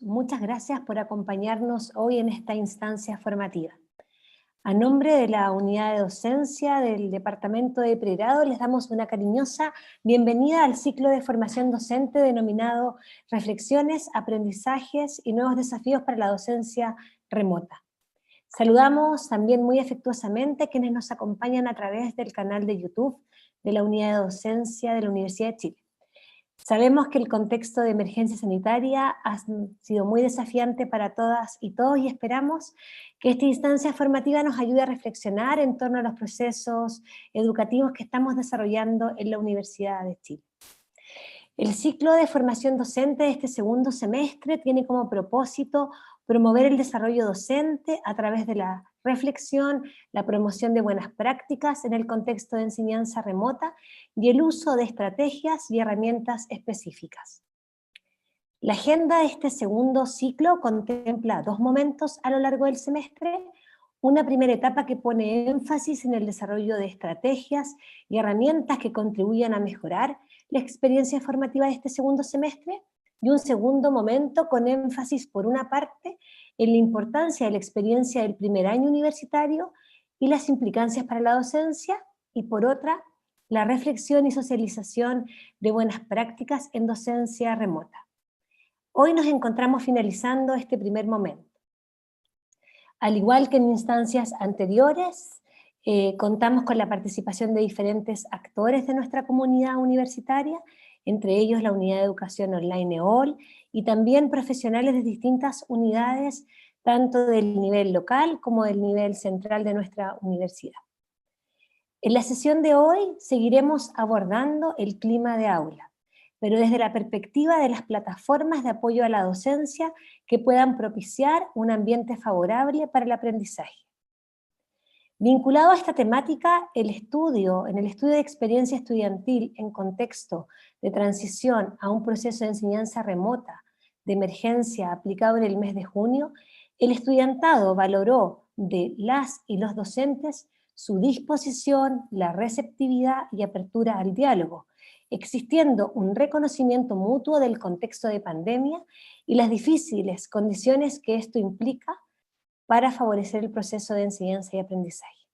muchas gracias por acompañarnos hoy en esta instancia formativa. A nombre de la unidad de docencia del Departamento de Pregrado les damos una cariñosa bienvenida al ciclo de formación docente denominado Reflexiones, Aprendizajes y Nuevos Desafíos para la Docencia Remota. Saludamos también muy afectuosamente a quienes nos acompañan a través del canal de YouTube de la unidad de docencia de la Universidad de Chile. Sabemos que el contexto de emergencia sanitaria ha sido muy desafiante para todas y todos y esperamos que esta instancia formativa nos ayude a reflexionar en torno a los procesos educativos que estamos desarrollando en la Universidad de Chile. El ciclo de formación docente de este segundo semestre tiene como propósito promover el desarrollo docente a través de la reflexión, la promoción de buenas prácticas en el contexto de enseñanza remota y el uso de estrategias y herramientas específicas. La agenda de este segundo ciclo contempla dos momentos a lo largo del semestre. Una primera etapa que pone énfasis en el desarrollo de estrategias y herramientas que contribuyan a mejorar la experiencia formativa de este segundo semestre, y un segundo momento con énfasis, por una parte, en la importancia de la experiencia del primer año universitario y las implicancias para la docencia, y por otra, la reflexión y socialización de buenas prácticas en docencia remota. Hoy nos encontramos finalizando este primer momento. Al igual que en instancias anteriores, contamos con la participación de diferentes actores de nuestra comunidad universitaria, entre ellos la Unidad de Educación Online EOL, y también profesionales de distintas unidades, tanto del nivel local como del nivel central de nuestra universidad. En la sesión de hoy seguiremos abordando el clima de aula, pero desde la perspectiva de las plataformas de apoyo a la docencia que puedan propiciar un ambiente favorable para el aprendizaje. Vinculado a esta temática, en el estudio de experiencia estudiantil en contexto de transición a un proceso de enseñanza remota de emergencia aplicado en el mes de junio, el estudiantado valoró de las y los docentes su disposición, la receptividad y apertura al diálogo, existiendo un reconocimiento mutuo del contexto de pandemia y las difíciles condiciones que esto implica para favorecer el proceso de enseñanza y aprendizaje.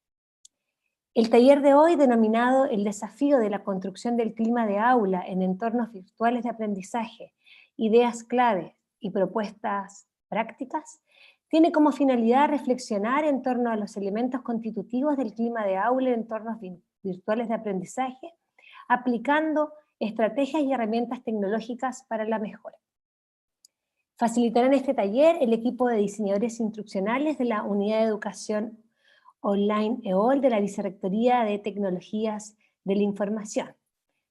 El taller de hoy, denominado El desafío de la construcción del clima de aula en entornos virtuales de aprendizaje, ideas clave y propuestas prácticas, tiene como finalidad reflexionar en torno a los elementos constitutivos del clima de aula en entornos virtuales de aprendizaje, aplicando estrategias y herramientas tecnológicas para la mejora. Facilitarán este taller el equipo de diseñadores instruccionales de la Unidad de Educación Online EOL de la Vicerrectoría de Tecnologías de la Información: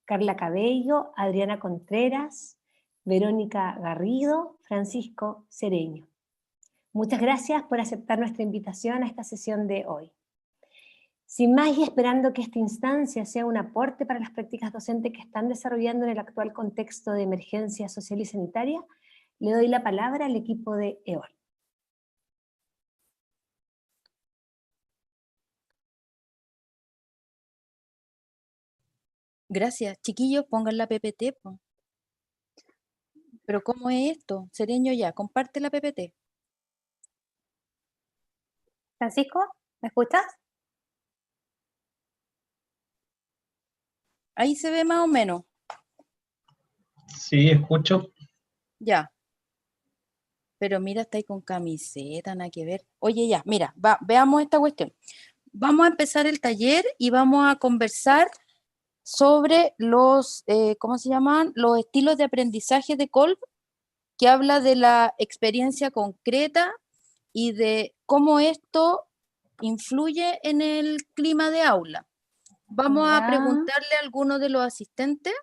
Carla Cabello, Adriana Contreras, Verónica Garrido, Francisco Cereño. Muchas gracias por aceptar nuestra invitación a esta sesión de hoy. Sin más y esperando que esta instancia sea un aporte para las prácticas docentes que están desarrollando en el actual contexto de emergencia social y sanitaria, le doy la palabra al equipo de EOL. Gracias. Chiquillos, pongan la PPT. Po. ¿Pero cómo es esto? Cereño ya, comparte la PPT. Francisco, ¿me escuchas? Ahí se ve más o menos. Sí, escucho. Ya. Pero mira, está ahí con camiseta, nada que ver. Oye, ya, mira, veamos esta cuestión. Vamos a empezar el taller y vamos a conversar sobre los, ¿cómo se llaman? Los estilos de aprendizaje de Kolb, que habla de la experiencia concreta y de cómo esto influye en el clima de aula. Vamos a preguntarle a alguno de los asistentes.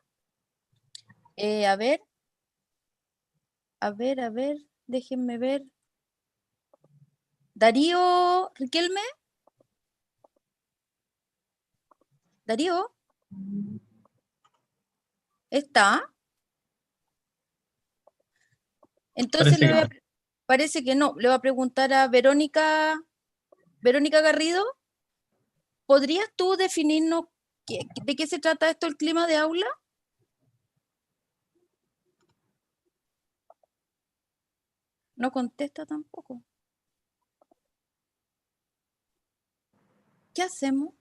A ver, déjenme ver. Darío Riquelme. Darío. ¿Está? Entonces parece que no. Le voy a preguntar a Verónica Garrido. ¿Podrías tú definirnos de qué se trata esto, el clima de aula? No contesta tampoco. ¿Qué hacemos?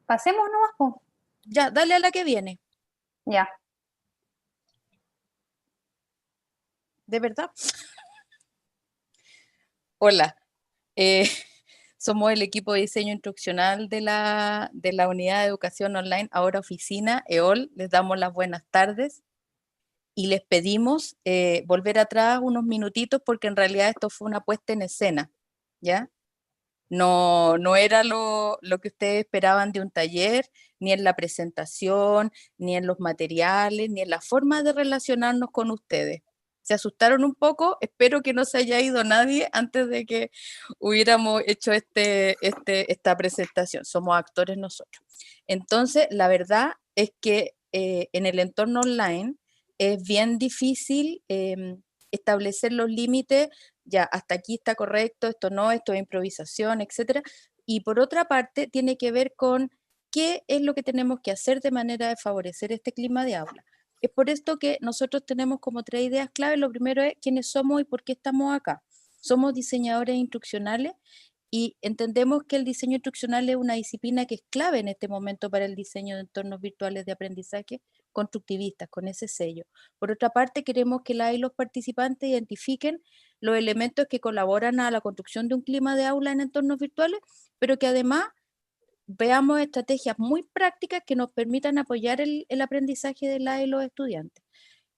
Pasemos nomás, po. Ya, dale a la que viene. Ya. ¿De verdad? Hola. Somos el equipo de diseño instruccional de la Unidad de Educación Online, ahora oficina, EOL. Les damos las buenas tardes y les pedimos volver atrás unos minutitos porque en realidad esto fue una puesta en escena, ¿ya? No era lo que ustedes esperaban de un taller, ni en la presentación, ni en los materiales, ni en la forma de relacionarnos con ustedes. Se asustaron un poco, espero que no se haya ido nadie antes de que hubiéramos hecho esta presentación. Somos actores nosotros. Entonces, la verdad es que en el entorno online es bien difícil establecer los límites, ya hasta aquí está correcto, esto no, esto es improvisación, etcétera. Y por otra parte, tiene que ver con qué es lo que tenemos que hacer de manera de favorecer este clima de aula. Es por esto que nosotros tenemos como 3 ideas clave. Lo primero es quiénes somos y por qué estamos acá. Somos diseñadores instruccionales y entendemos que el diseño instruccional es una disciplina que es clave en este momento para el diseño de entornos virtuales de aprendizaje constructivistas, con ese sello. Por otra parte, queremos que y los participantes identifiquen los elementos que colaboran a la construcción de un clima de aula en entornos virtuales, pero que además veamos estrategias muy prácticas que nos permitan apoyar el aprendizaje de y los estudiantes.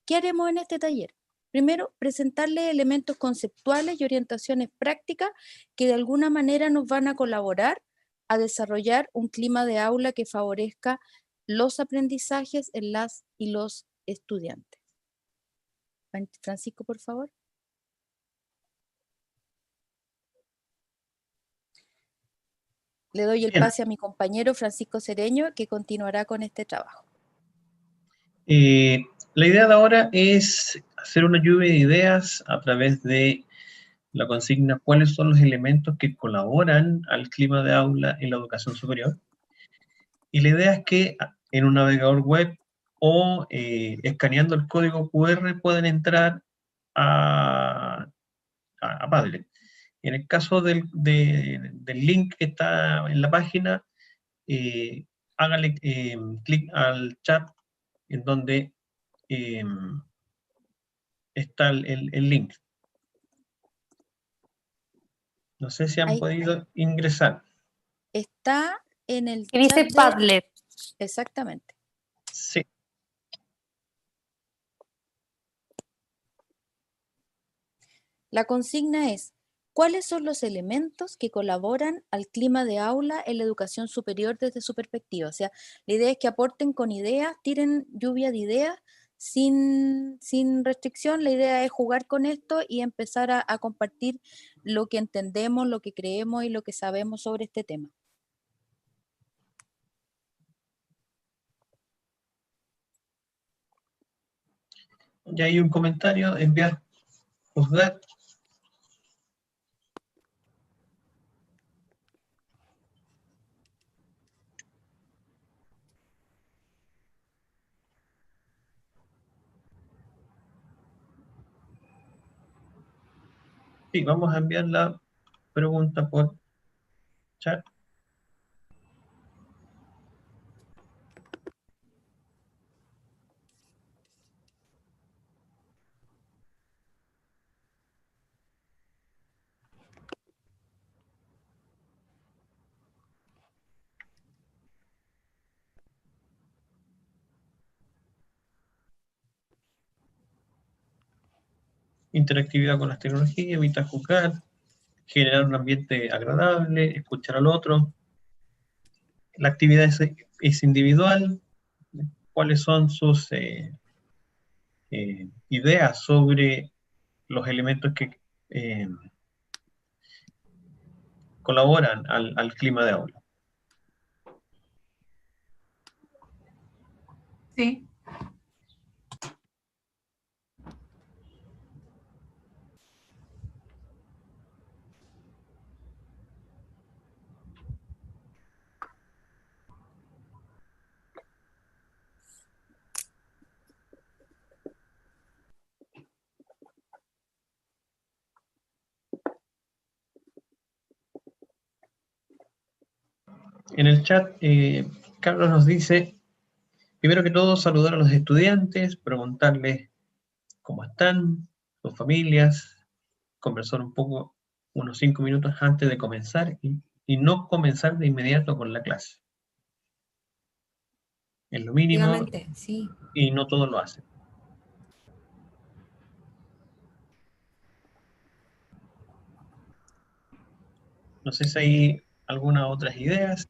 ¿Qué haremos en este taller? Primero, presentarles elementos conceptuales y orientaciones prácticas que de alguna manera nos van a colaborar a desarrollar un clima de aula que favorezca los aprendizajes en las y los estudiantes. Francisco, por favor. Le doy el pase a mi compañero Francisco Cereño, que continuará con este trabajo. La idea de ahora es hacer una lluvia de ideas a través de la consigna cuáles son los elementos que colaboran al clima de aula en la educación superior. Y la idea es que en un navegador web o escaneando el código QR pueden entrar a Padlet. En el caso del link que está en la página, hágale clic al chat en donde está el link. No sé si han Ahí podido ingresar. está en el Y dice chat Padlet. Exactamente. Sí. La consigna es, ¿cuáles son los elementos que colaboran al clima de aula en la educación superior desde su perspectiva? O sea, la idea es que aporten con ideas, tiren lluvia de ideas sin restricción. La idea es jugar con esto y empezar a compartir lo que entendemos, lo que creemos y lo que sabemos sobre este tema. Ya hay un comentario, enviar, juzgar. Sí, vamos a enviar la pregunta por chat. Interactividad con las tecnologías, evitar juzgar, generar un ambiente agradable, escuchar al otro. La actividad es individual. ¿Cuáles son sus ideas sobre los elementos que colaboran al clima de aula? Sí. En el chat, Carlos nos dice, primero que todo, saludar a los estudiantes, preguntarles cómo están, sus familias, conversar un poco, unos 5 minutos antes de comenzar y no comenzar de inmediato con la clase. Es lo mínimo Efectivamente, sí. y no todos lo hacen. No sé si hay algunas otras ideas.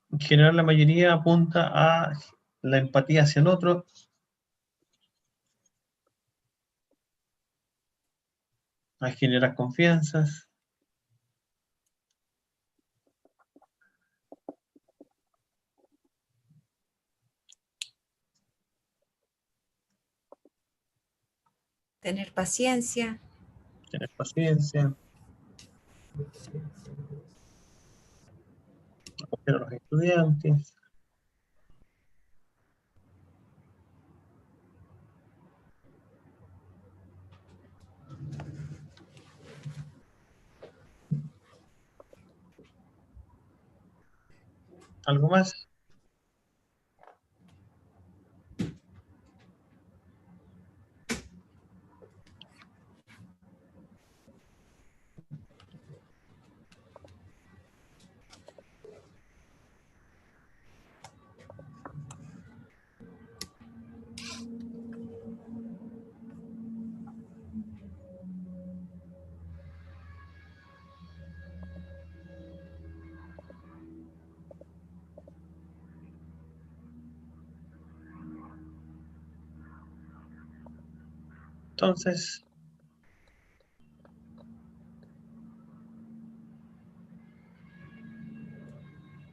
En general, la mayoría apunta a la empatía hacia el otro, a generar confianzas. Tener paciencia. Tener paciencia, apoyar a los estudiantes. ¿Algo más? Entonces,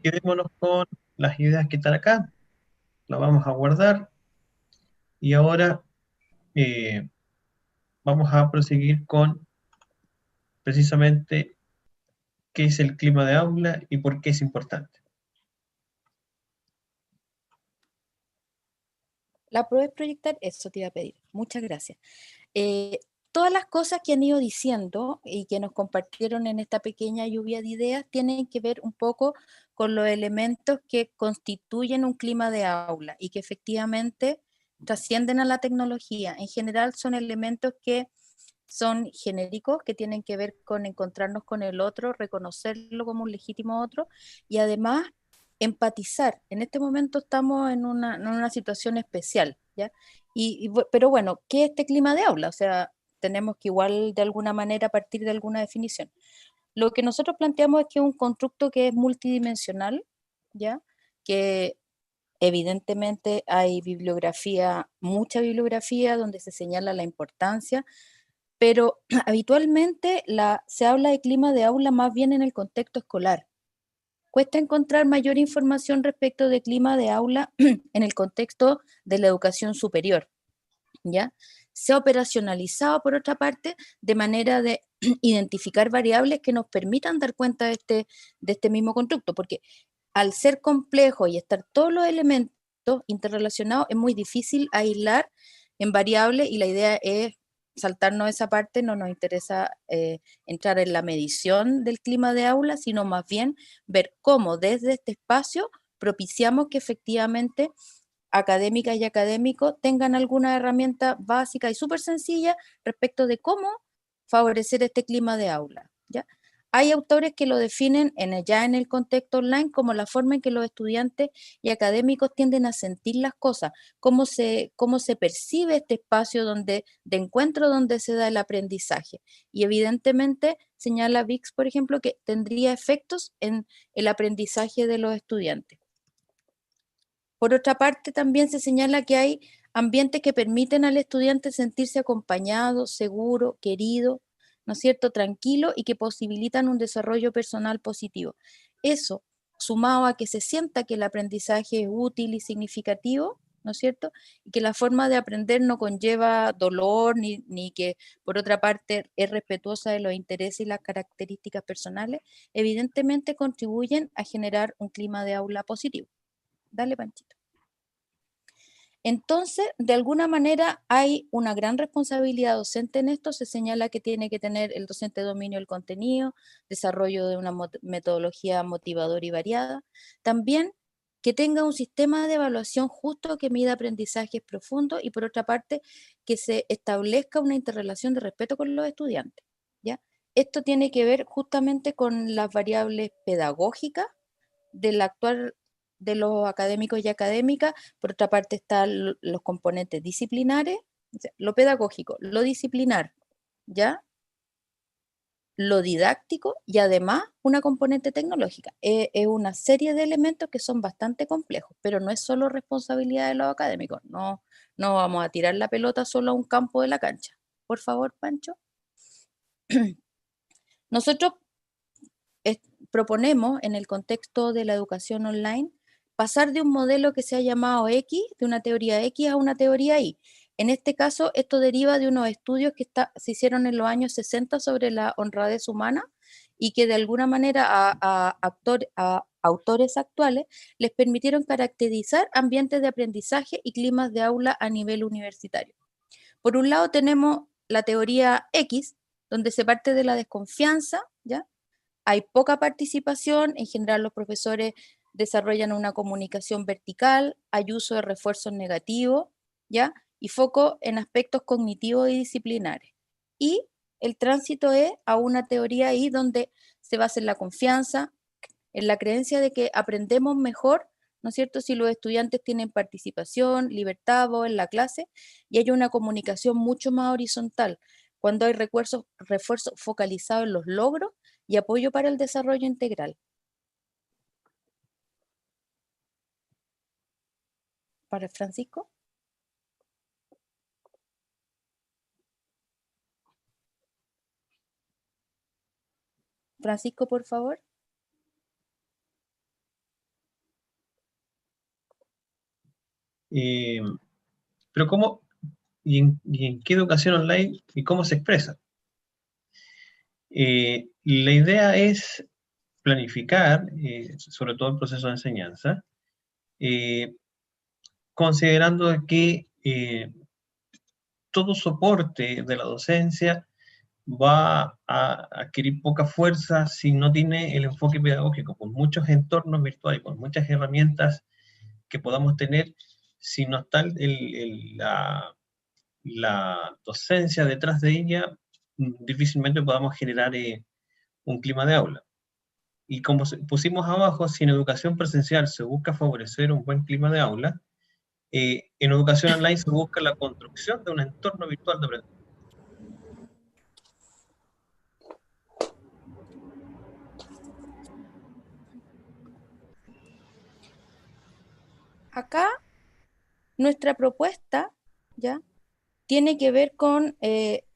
quedémonos con las ideas que están acá, las vamos a guardar y ahora vamos a proseguir con precisamente qué es el clima de aula y por qué es importante. ¿La puedes proyectar? Eso te iba a pedir. Muchas gracias. Todas las cosas que han ido diciendo y que nos compartieron en esta pequeña lluvia de ideas tienen que ver un poco con los elementos que constituyen un clima de aula y que efectivamente trascienden a la tecnología. En general son elementos que son genéricos, que tienen que ver con encontrarnos con el otro, reconocerlo como un legítimo otro y además empatizar. En este momento estamos en una situación especial, ¿ya? Pero bueno, ¿qué es este clima de aula? O sea, tenemos que igual de alguna manera partir de alguna definición. Lo que nosotros planteamos es que es un constructo que es multidimensional, ¿ya? Que evidentemente hay bibliografía, mucha bibliografía donde se señala la importancia, pero habitualmente se habla de clima de aula más bien en el contexto escolar. Cuesta encontrar mayor información respecto de clima de aula en el contexto de la educación superior, ¿ya? Se ha operacionalizado, por otra parte, de manera de identificar variables que nos permitan dar cuenta de este mismo constructo, porque al ser complejo y estar todos los elementos interrelacionados, es muy difícil aislar en variables y la idea es saltarnos esa parte, no nos interesa entrar en la medición del clima de aula, sino más bien ver cómo desde este espacio propiciamos que efectivamente académicas y académicos tengan alguna herramienta básica y súper sencilla respecto de cómo favorecer este clima de aula, ¿ya? Hay autores que lo definen ya en el contexto online como la forma en que los estudiantes y académicos tienden a sentir las cosas, cómo se percibe este espacio de encuentro donde se da el aprendizaje. Y evidentemente señala Vix, por ejemplo, que tendría efectos en el aprendizaje de los estudiantes. Por otra parte, también se señala que hay ambientes que permiten al estudiante sentirse acompañado, seguro, querido, ¿no es cierto?, tranquilo y que posibilitan un desarrollo personal positivo. Eso, sumado a que se sienta que el aprendizaje es útil y significativo, ¿no es cierto?, y que la forma de aprender no conlleva dolor ni que, por otra parte, es respetuosa de los intereses y las características personales, evidentemente contribuyen a generar un clima de aula positivo. Dale, Panchito. Entonces, de alguna manera hay una gran responsabilidad docente en esto. Se señala que tiene que tener el docente dominio del contenido, desarrollo de una metodología motivadora y variada. También que tenga un sistema de evaluación justo que mida aprendizajes profundos y por otra parte que se establezca una interrelación de respeto con los estudiantes, ¿ya? Esto tiene que ver justamente con las variables pedagógicas del actuar de los académicos y académicas. Por otra parte están los componentes disciplinares, o sea, lo pedagógico, lo disciplinar, ¿ya? Lo didáctico y además una componente tecnológica. Es una serie de elementos que son bastante complejos, pero no es solo responsabilidad de los académicos, no vamos a tirar la pelota solo a un campo de la cancha. Por favor, Pancho. Nosotros proponemos en el contexto de la educación online pasar de un modelo que se ha llamado X, de una teoría X a una teoría Y. En este caso, esto deriva de unos estudios que se hicieron en los años 60 sobre la honradez humana y que de alguna manera a autores actuales les permitieron caracterizar ambientes de aprendizaje y climas de aula a nivel universitario. Por un lado tenemos la teoría X, donde se parte de la desconfianza, ¿ya? Hay poca participación, en general los profesores desarrollan una comunicación vertical, hay uso de refuerzos negativos, ¿ya? Y foco en aspectos cognitivos y disciplinares. Y el tránsito es a una teoría ahí donde se basa en la confianza, en la creencia de que aprendemos mejor, ¿no es cierto?, si los estudiantes tienen participación, libertad, voz en la clase, y hay una comunicación mucho más horizontal, cuando hay refuerzos focalizados en los logros y apoyo para el desarrollo integral. ¿Para Francisco? Francisco, por favor. Pero ¿cómo y en qué educación online y cómo se expresa? La idea es planificar, sobre todo el proceso de enseñanza, considerando que todo soporte de la docencia va a adquirir poca fuerza si no tiene el enfoque pedagógico, con muchos entornos virtuales, con muchas herramientas que podamos tener, si no está la docencia detrás de ella, difícilmente podamos generar un clima de aula. Y como pusimos abajo, si en educación presencial se busca favorecer un buen clima de aula, en educación online se busca la construcción de un entorno virtual de aprendizaje. Acá nuestra propuesta, ¿ya?, tiene que ver con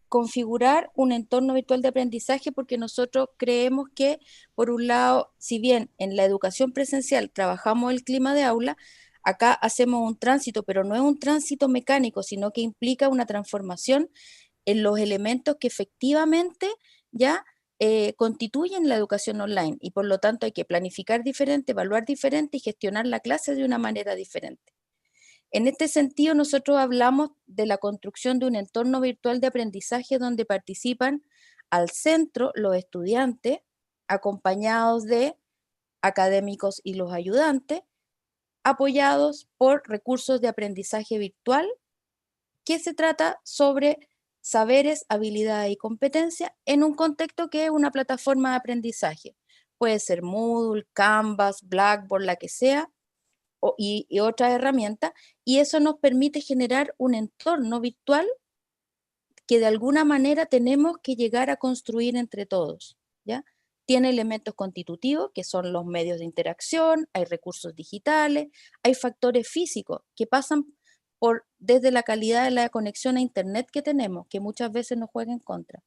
configurar un entorno virtual de aprendizaje, porque nosotros creemos que, por un lado, si bien en la educación presencial trabajamos el clima de aula, acá hacemos un tránsito, pero no es un tránsito mecánico, sino que implica una transformación en los elementos que efectivamente ya constituyen la educación online, y por lo tanto hay que planificar diferente, evaluar diferente y gestionar la clase de una manera diferente. En este sentido, nosotros hablamos de la construcción de un entorno virtual de aprendizaje donde participan al centro los estudiantes, acompañados de académicos y los ayudantes, apoyados por recursos de aprendizaje virtual, que se trata sobre saberes, habilidades y competencias en un contexto que es una plataforma de aprendizaje. Puede ser Moodle, Canvas, Blackboard, la que sea, y otras herramientas, y eso nos permite generar un entorno virtual que de alguna manera tenemos que llegar a construir entre todos, ¿ya? Tiene elementos constitutivos, que son los medios de interacción, hay recursos digitales, hay factores físicos que pasan desde la calidad de la conexión a Internet que tenemos, que muchas veces nos juega en contra.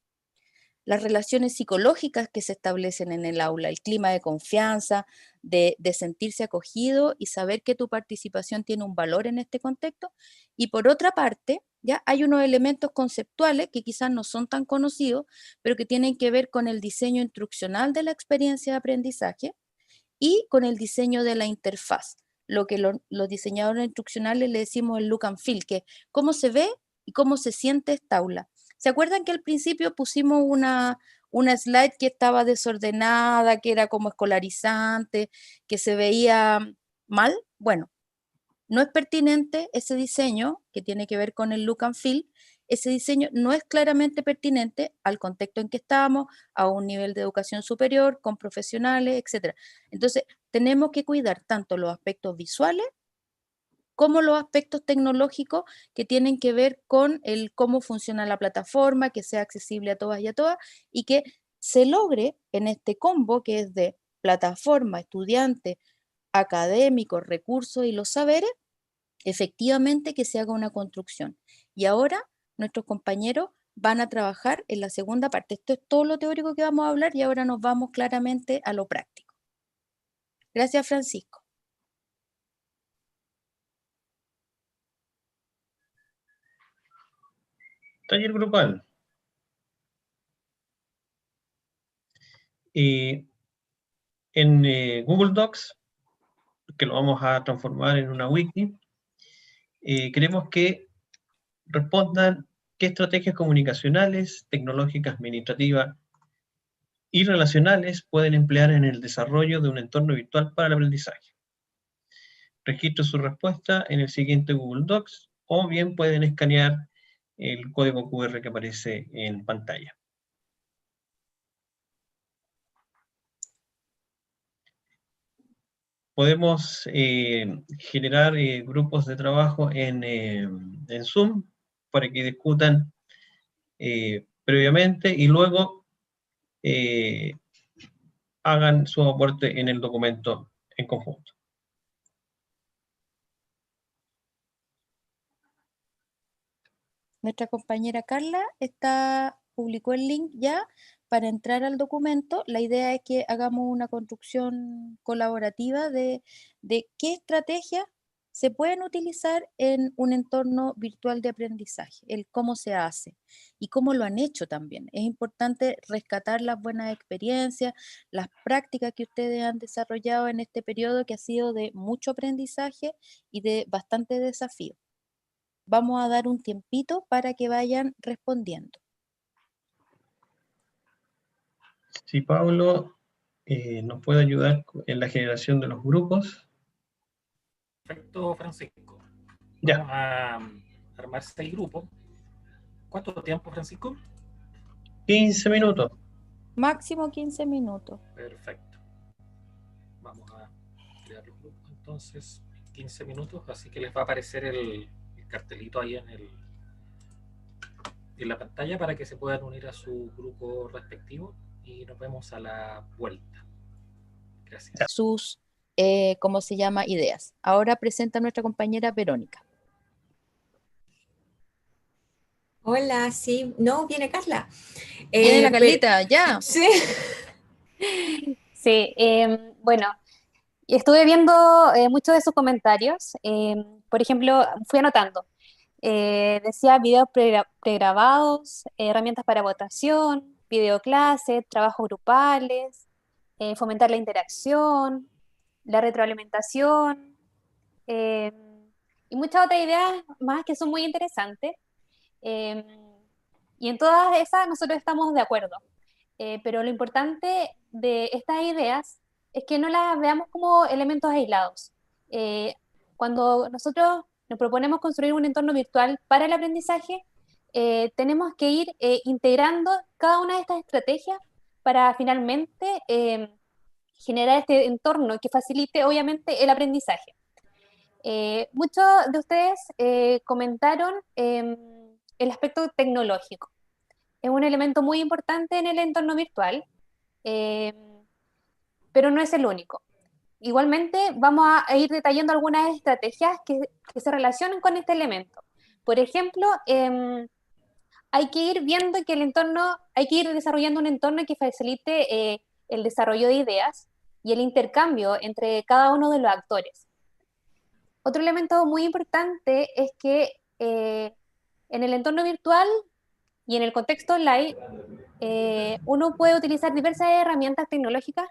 Las relaciones psicológicas que se establecen en el aula, el clima de confianza, de sentirse acogido y saber que tu participación tiene un valor en este contexto. Y por otra parte, ya hay unos elementos conceptuales que quizás no son tan conocidos, pero que tienen que ver con el diseño instruccional de la experiencia de aprendizaje y con el diseño de la interfaz. lo que los diseñadores instruccionales le decimos el look and feel, que cómo se ve y cómo se siente esta aula. ¿Se acuerdan que al principio pusimos una slide que estaba desordenada, que era como escolarizante, que se veía mal? Bueno, no es pertinente ese diseño que tiene que ver con el look and feel. Ese diseño no es claramente pertinente al contexto en que estamos, a un nivel de educación superior, con profesionales, etc. Entonces, tenemos que cuidar tanto los aspectos visuales como los aspectos tecnológicos que tienen que ver con el cómo funciona la plataforma, que sea accesible a todas y a todas, y que se logre en este combo que es de plataforma, estudiante, académicos, recursos y los saberes, efectivamente que se haga una construcción. Y ahora nuestros compañeros van a trabajar en la segunda parte. Esto es todo lo teórico que vamos a hablar y ahora nos vamos claramente a lo práctico. Gracias, Francisco. Taller grupal. En Google Docs, que lo vamos a transformar en una wiki, queremos que respondan qué estrategias comunicacionales, tecnológicas, administrativas y relacionales pueden emplear en el desarrollo de un entorno virtual para el aprendizaje. Registre su respuesta en el siguiente Google Docs o bien pueden escanear el código QR que aparece en pantalla. Podemos generar grupos de trabajo en Zoom para que discutan previamente y luego hagan su aporte en el documento en conjunto. Nuestra compañera Carla publicó el link ya para entrar al documento. La idea es que hagamos una construcción colaborativa de qué estrategias se pueden utilizar en un entorno virtual de aprendizaje, el cómo se hace y cómo lo han hecho también. Es importante rescatar las buenas experiencias, las prácticas que ustedes han desarrollado en este periodo que ha sido de mucho aprendizaje y de bastante desafío. Vamos a dar un tiempito para que vayan respondiendo. Si Pablo nos puede ayudar en la generación de los grupos. Perfecto, Francisco. Ya. Vamos a armarse el grupo. ¿Cuánto tiempo, Francisco? 15 minutos. Máximo 15 minutos. Perfecto. Vamos a crear los grupos entonces, 15 minutos, así que les va a aparecer el cartelito ahí en la pantalla para que se puedan unir a su grupo respectivo y nos vemos a la vuelta. Gracias. Sus, ¿cómo se llama? Ideas. Ahora presenta a nuestra compañera Verónica. Hola, sí, no, viene Carla. Viene la Carlita, ya. Sí. Sí, bueno, estuve viendo muchos de sus comentarios. Por ejemplo, fui anotando. Decía videos pregrabados, herramientas para votación, videoclases, trabajos grupales, fomentar la interacción, la retroalimentación, eh, y muchas otras ideas más que son muy interesantes. Eh, y en todas esas nosotros estamos de acuerdo. Pero lo importante de estas ideas es que no las veamos como elementos aislados. Cuando nosotros nos proponemos construir un entorno virtual para el aprendizaje, tenemos que ir integrando cada una de estas estrategias para finalmente generar este entorno que facilite obviamente el aprendizaje. Muchos de ustedes comentaron el aspecto tecnológico. Es un elemento muy importante en el entorno virtual, pero no es el único. Igualmente, vamos a ir detallando algunas estrategias que se relacionan con este elemento. Por ejemplo, hay que ir viendo que hay que ir desarrollando un entorno que facilite el desarrollo de ideas y el intercambio entre cada uno de los actores. Otro elemento muy importante es que en el entorno virtual y en el contexto online, uno puede utilizar diversas herramientas tecnológicas,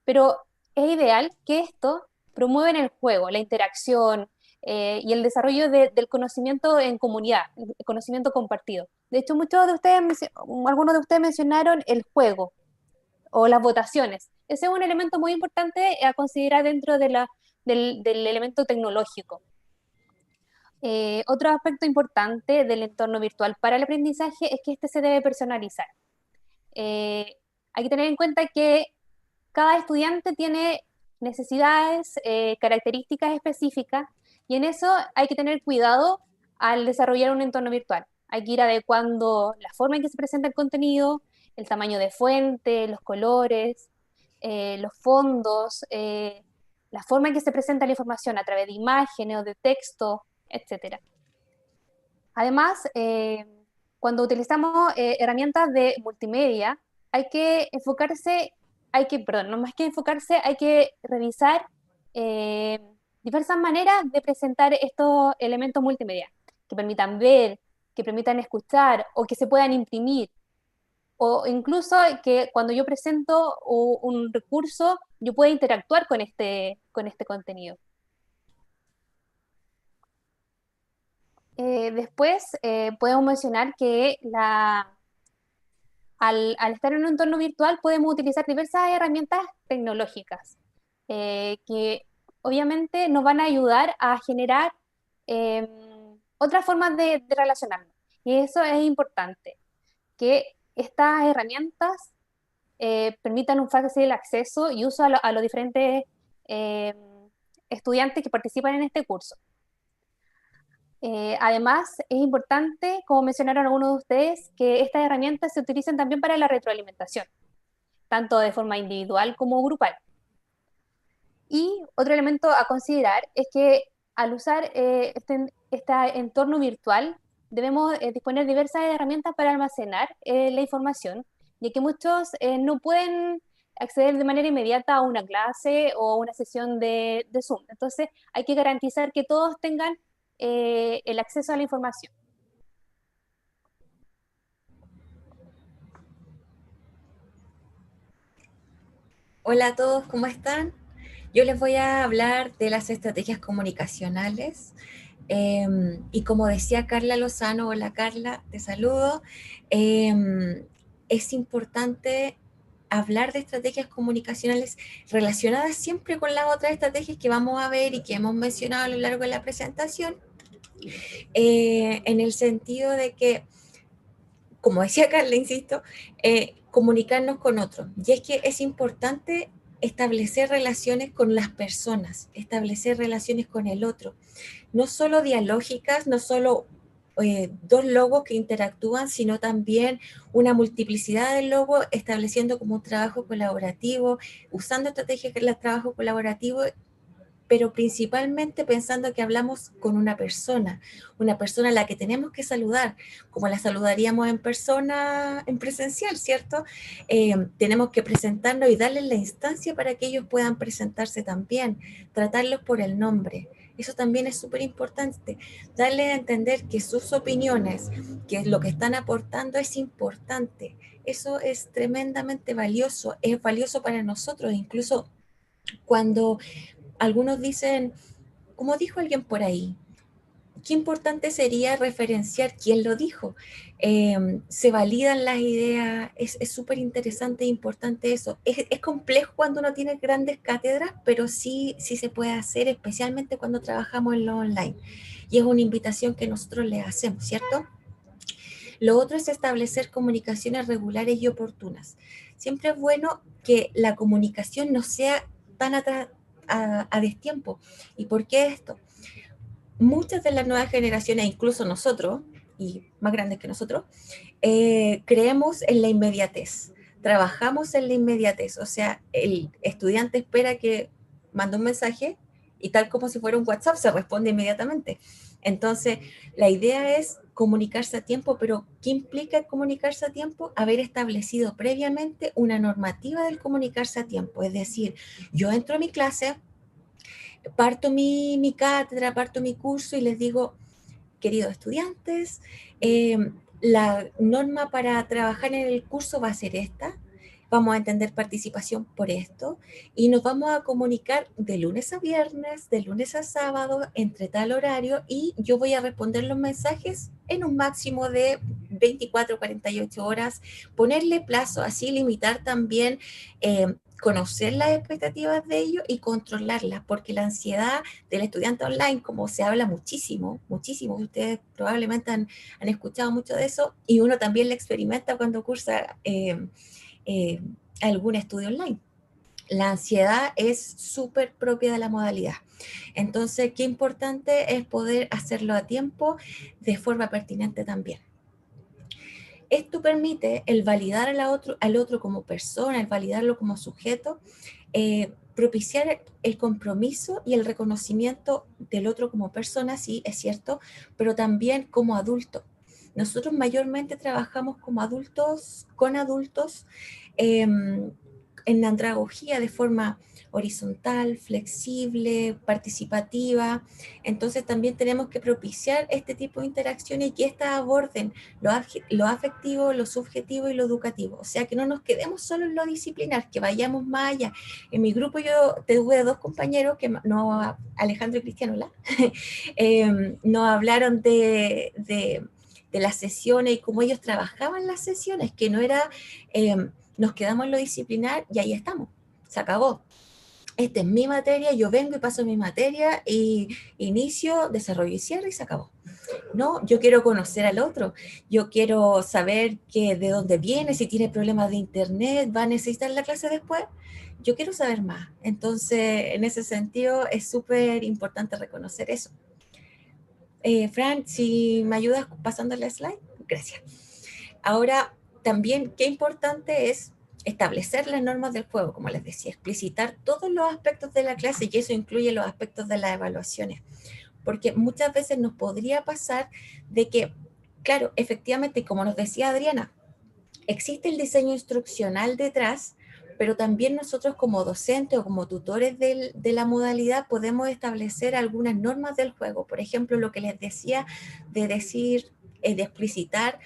pero es ideal que esto promueven el juego, la interacción y el desarrollo del conocimiento en comunidad, el conocimiento compartido. De hecho, algunos de ustedes mencionaron el juego o las votaciones. Ese es un elemento muy importante a considerar dentro del elemento tecnológico. Otro aspecto importante del entorno virtual para el aprendizaje es que este se debe personalizar. Hay que tener en cuenta que cada estudiante tiene necesidades, características específicas, y en eso hay que tener cuidado al desarrollar un entorno virtual. Hay que ir adecuando la forma en que se presenta el contenido, el tamaño de fuente, los colores, los fondos, la forma en que se presenta la información a través de imágenes o de texto, etc. Además, cuando utilizamos herramientas de multimedia, hay que enfocarse, no más que enfocarse, hay que revisar diversas maneras de presentar estos elementos multimedia, que permitan ver, que permitan escuchar o que se puedan imprimir, o incluso que cuando yo presento un recurso, yo pueda interactuar con este contenido. Después podemos mencionar que al estar en un entorno virtual podemos utilizar diversas herramientas tecnológicas que obviamente nos van a ayudar a generar otras formas de relacionarnos. Y eso es importante, que estas herramientas permitan un fácil acceso y uso a los diferentes estudiantes que participan en este curso. Además, es importante, como mencionaron algunos de ustedes, que estas herramientas se utilicen también para la retroalimentación, tanto de forma individual como grupal. Y otro elemento a considerar es que al usar este entorno virtual, debemos disponer de diversas herramientas para almacenar la información, ya que muchos no pueden acceder de manera inmediata a una clase o a una sesión de Zoom. Entonces, hay que garantizar que todos tengan el acceso a la información. Hola a todos, ¿cómo están? Yo les voy a hablar de las estrategias comunicacionales. Y como decía Carla Lozano, hola Carla, te saludo, es importante hablar de estrategias comunicacionales relacionadas siempre con las otras estrategias que vamos a ver y que hemos mencionado a lo largo de la presentación, en el sentido de que, como decía Carla, insisto, comunicarnos con otros. Y es que es importante establecer relaciones con las personas, establecer relaciones con el otro. No solo dialógicas, no solo dos logos que interactúan, sino también una multiplicidad de logos, estableciendo como un trabajo colaborativo, usando estrategias de trabajo colaborativo, pero principalmente pensando que hablamos con una persona a la que tenemos que saludar, como la saludaríamos en persona, en presencial, ¿cierto? Tenemos que presentarnos y darles la instancia para que ellos puedan presentarse también, tratarlos por el nombre. Eso también es súper importante, darles a entender que sus opiniones, que lo que están aportando es importante. Eso es tremendamente valioso, es valioso para nosotros, incluso cuando algunos dicen, como dijo alguien por ahí, qué importante sería referenciar quién lo dijo. Se validan las ideas, es súper interesante e importante eso. Es complejo cuando uno tiene grandes cátedras, pero sí se puede hacer, especialmente cuando trabajamos en lo online. Y es una invitación que nosotros les hacemos, ¿cierto? Lo otro es establecer comunicaciones regulares y oportunas. Siempre es bueno que la comunicación no sea tan a destiempo. ¿Y por qué esto? Muchas de las nuevas generaciones, incluso nosotros, y más grandes que nosotros, creemos en la inmediatez, trabajamos en la inmediatez, o sea, el estudiante espera que mande un mensaje y tal como si fuera un WhatsApp se responde inmediatamente. Entonces, la idea es comunicarse a tiempo, pero ¿qué implica comunicarse a tiempo? Haber establecido previamente una normativa del comunicarse a tiempo, es decir, yo entro a mi clase, parto mi cátedra, parto mi curso y les digo, queridos estudiantes, la norma para trabajar en el curso va a ser esta. vamos a entender participación por esto y nos vamos a comunicar de lunes a viernes, de lunes a sábado, entre tal horario, y yo voy a responder los mensajes en un máximo de 24 48 horas, ponerle plazo, así limitar también, conocer las expectativas de ellos y controlarlas, porque la ansiedad del estudiante online, como se habla muchísimo, muchísimo, ustedes probablemente han escuchado mucho de eso, y uno también la experimenta cuando cursa algún estudio online. La ansiedad es súper propia de la modalidad. Entonces, qué importante es poder hacerlo a tiempo, de forma pertinente también. Esto permite el validar al otro como persona, el validarlo como sujeto, propiciar el compromiso y el reconocimiento del otro como persona, sí, es cierto, pero también como adulto. Nosotros mayormente trabajamos como adultos, con adultos, en andragogía de forma horizontal, flexible, participativa. Entonces también tenemos que propiciar este tipo de interacciones y que éstas aborden lo afectivo, lo subjetivo y lo educativo. O sea, que no nos quedemos solo en lo disciplinar, que vayamos más allá. En mi grupo yo tuve dos compañeros, Alejandro y Cristiano, ¿la? Nos hablaron de las sesiones y cómo ellos trabajaban las sesiones, que no era, nos quedamos en lo disciplinar y ahí estamos, se acabó. Esta es mi materia, yo vengo y paso mi materia y inicio, desarrollo y cierre y se acabó. No, yo quiero conocer al otro, yo quiero saber de dónde viene, si tiene problemas de internet, va a necesitar la clase después. Yo quiero saber más. Entonces, en ese sentido, es súper importante reconocer eso. Fran, si me ayudas pasando la slide, gracias. Ahora, también qué importante es establecer las normas del juego, como les decía, explicitar todos los aspectos de la clase, y eso incluye los aspectos de las evaluaciones, porque muchas veces nos podría pasar de que, claro, efectivamente, como nos decía Adriana, existe el diseño instruccional detrás, pero también nosotros como docentes o como tutores de la modalidad podemos establecer algunas normas del juego. Por ejemplo, lo que les decía de decir, de explicitar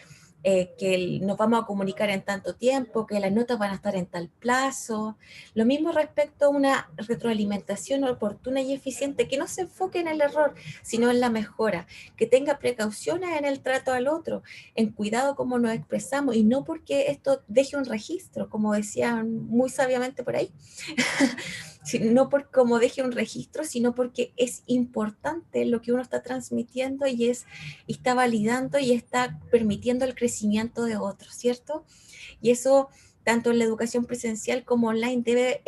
que nos vamos a comunicar en tanto tiempo, que las notas van a estar en tal plazo. Lo mismo respecto a una retroalimentación oportuna y eficiente, que no se enfoque en el error, sino en la mejora, que tenga precauciones en el trato al otro, en cuidado cómo nos expresamos, y no porque esto deje un registro, como decían muy sabiamente por ahí, no por como deje un registro, sino porque es importante lo que uno está transmitiendo y está validando y está permitiendo el crecimiento de otros, ¿cierto? Y eso, tanto en la educación presencial como online, debe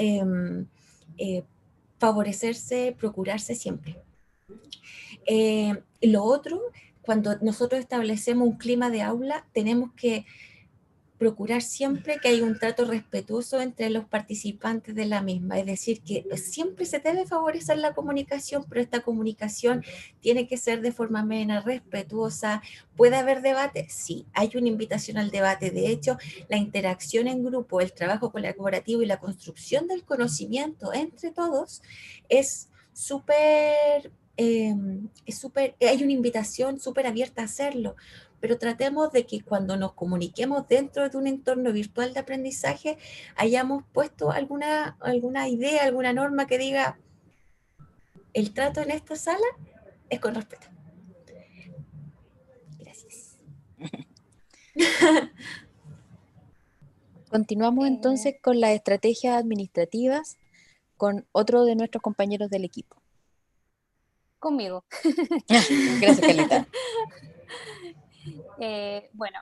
favorecerse, procurarse siempre. Lo otro, cuando nosotros establecemos un clima de aula, tenemos que procurar siempre que haya un trato respetuoso entre los participantes de la misma, es decir, que siempre se debe favorecer la comunicación, pero esta comunicación tiene que ser de forma amena, respetuosa. ¿Puede haber debate? Sí, hay una invitación al debate. De hecho, la interacción en grupo, el trabajo colaborativo y la construcción del conocimiento entre todos es súper, hay una invitación súper abierta a hacerlo, pero tratemos de que cuando nos comuniquemos dentro de un entorno virtual de aprendizaje hayamos puesto alguna idea, alguna norma que diga: el trato en esta sala es con respeto. Gracias. Continuamos entonces con las estrategias administrativas con otro de nuestros compañeros del equipo. Conmigo. Gracias, Carlita. Bueno,